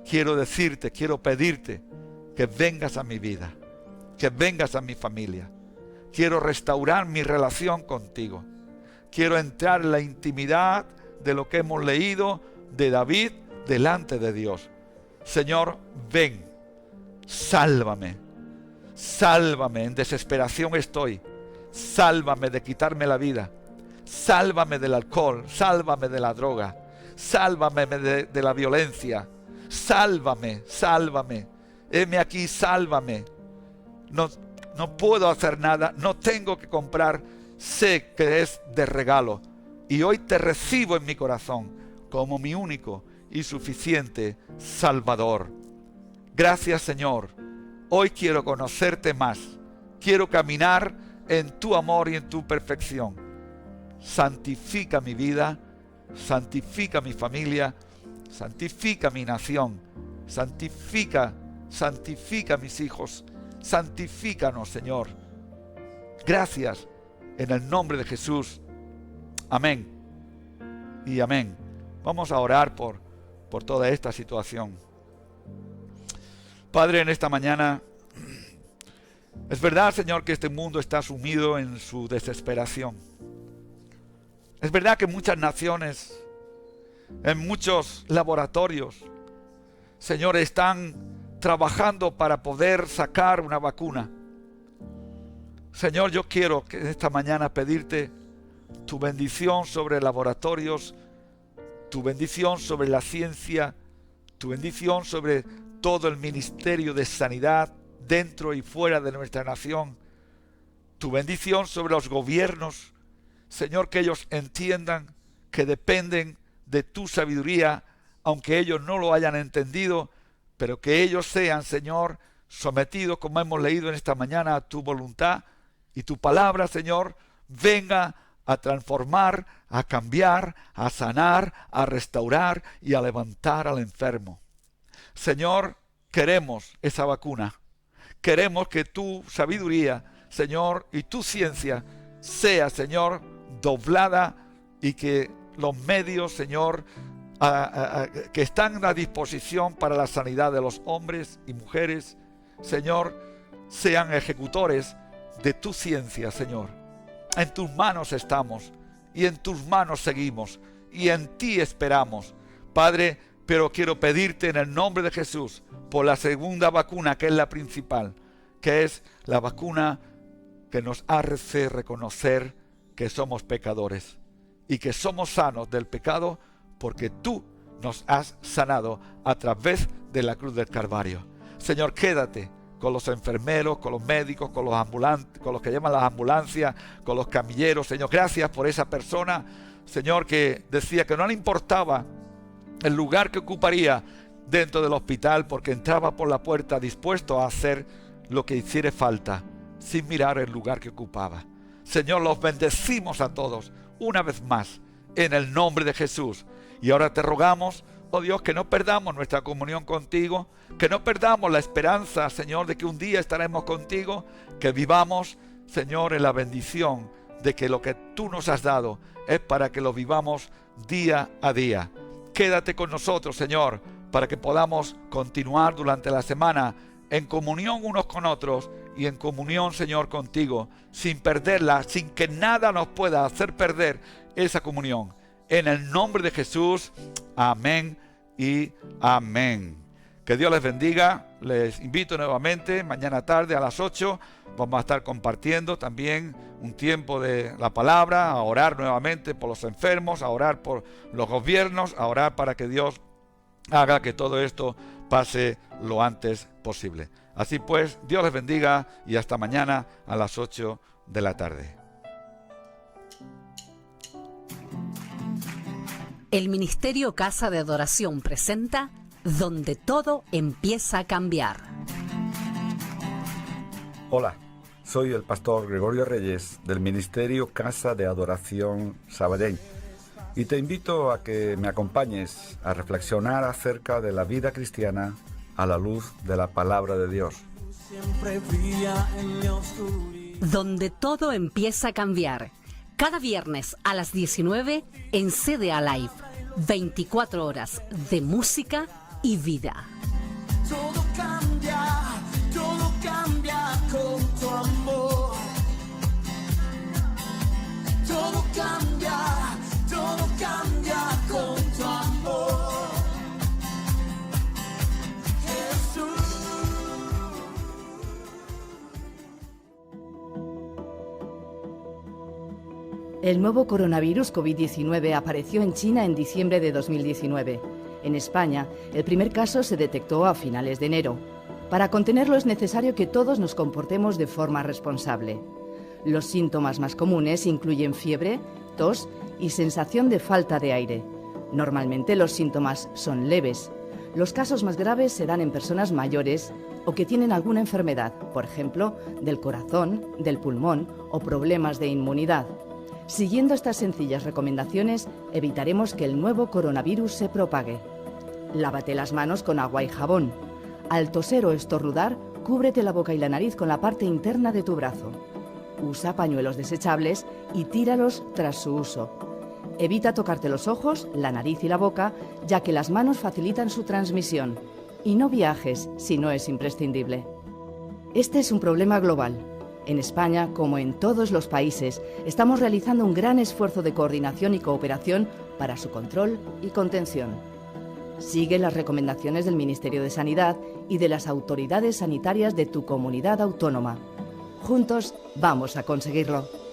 quiero decirte, quiero pedirte que vengas a mi vida, que vengas a mi familia. Quiero restaurar mi relación contigo. Quiero entrar en la intimidad de lo que hemos leído de David delante de Dios. Señor, ven, sálvame, sálvame, en desesperación estoy, sálvame de quitarme la vida, sálvame del alcohol, sálvame de la droga, sálvame de la violencia, sálvame, sálvame. Heme aquí, sálvame. No puedo hacer nada, no tengo que comprar, sé que es de regalo. Y hoy te recibo en mi corazón como mi único y suficiente Salvador. Gracias, Señor. Hoy quiero conocerte más. Quiero caminar en tu amor y en tu perfección. Santifica mi vida, santifica mi familia, santifica mi nación, santifica mis hijos, santifícanos, Señor. Gracias, en el nombre de Jesús. Amén y amén. Vamos a orar por toda esta situación. Padre, en esta mañana, es verdad, Señor, que este mundo está sumido en su desesperación. Es verdad que muchas naciones, en muchos laboratorios, Señor, están trabajando para poder sacar una vacuna. Señor, yo quiero que esta mañana pedirte tu bendición sobre laboratorios, tu bendición sobre la ciencia, tu bendición sobre todo el ministerio de sanidad dentro y fuera de nuestra nación, tu bendición sobre los gobiernos. Señor, que ellos entiendan que dependen de tu sabiduría, aunque ellos no lo hayan entendido, pero que ellos sean, Señor, sometidos, como hemos leído en esta mañana, a tu voluntad, y tu palabra, Señor, venga a transformar, a cambiar, a sanar, a restaurar y a levantar al enfermo. Señor, queremos esa vacuna. Queremos que tu sabiduría, Señor, y tu ciencia sea, Señor, doblada, y que los medios, Señor, que están a disposición para la sanidad de los hombres y mujeres, Señor, sean ejecutores de tu ciencia, Señor. En tus manos estamos y en tus manos seguimos y en ti esperamos, Padre. Pero quiero pedirte en el nombre de Jesús por la segunda vacuna, que es la principal, que es la vacuna que nos hace reconocer que somos pecadores y que somos sanos del pecado porque tú nos has sanado a través de la cruz del Calvario. Señor, quédate con los enfermeros, con los médicos, con los ambulantes, con los que llaman las ambulancias, con los camilleros. Señor, gracias por esa persona, Señor, que decía que no le importaba el lugar que ocuparía dentro del hospital, porque entraba por la puerta dispuesto a hacer lo que hiciera falta, sin mirar el lugar que ocupaba. Señor, los bendecimos a todos una vez más en el nombre de Jesús. Y ahora te rogamos, oh Dios, que no perdamos nuestra comunión contigo, que no perdamos la esperanza, Señor, de que un día estaremos contigo, que vivamos, Señor, en la bendición de que lo que tú nos has dado es para que lo vivamos día a día. Quédate con nosotros, Señor, para que podamos continuar durante la semana en comunión unos con otros y en comunión, Señor, contigo, sin perderla, sin que nada nos pueda hacer perder esa comunión. En el nombre de Jesús, amén y amén. Que Dios les bendiga. Les invito nuevamente, mañana tarde a las 8, vamos a estar compartiendo también un tiempo de la palabra, a orar nuevamente por los enfermos, a orar por los gobiernos, a orar para que Dios haga que todo esto pase lo antes posible. Así pues, Dios les bendiga y hasta mañana a las 8 de la tarde. El Ministerio Casa de Adoración presenta Donde todo empieza a cambiar. Hola, soy el pastor Gregorio Reyes del Ministerio Casa de Adoración Sabadell y te invito a que me acompañes a reflexionar acerca de la vida cristiana a la luz de la palabra de Dios. Donde todo empieza a cambiar. Cada viernes a las 19 en CDA Live. 24 horas de música y vida. Todo cambia con tu amor. Todo cambia con tu amor. Jesús. El nuevo coronavirus COVID-19 apareció en China en diciembre de 2019. En España, el primer caso se detectó a finales de enero. Para contenerlo es necesario que todos nos comportemos de forma responsable. Los síntomas más comunes incluyen fiebre, tos y sensación de falta de aire. Normalmente los síntomas son leves. Los casos más graves se dan en personas mayores o que tienen alguna enfermedad, por ejemplo, del corazón, del pulmón o problemas de inmunidad. Siguiendo estas sencillas recomendaciones, evitaremos que el nuevo coronavirus se propague. Lávate las manos con agua y jabón. Al toser o estornudar, cúbrete la boca y la nariz con la parte interna de tu brazo. Usa pañuelos desechables y tíralos tras su uso. Evita tocarte los ojos, la nariz y la boca, ya que las manos facilitan su transmisión. Y no viajes si no es imprescindible. Este es un problema global. En España, como en todos los países, estamos realizando un gran esfuerzo de coordinación y cooperación para su control y contención. Sigue las recomendaciones del Ministerio de Sanidad y de las autoridades sanitarias de tu comunidad autónoma. Juntos vamos a conseguirlo.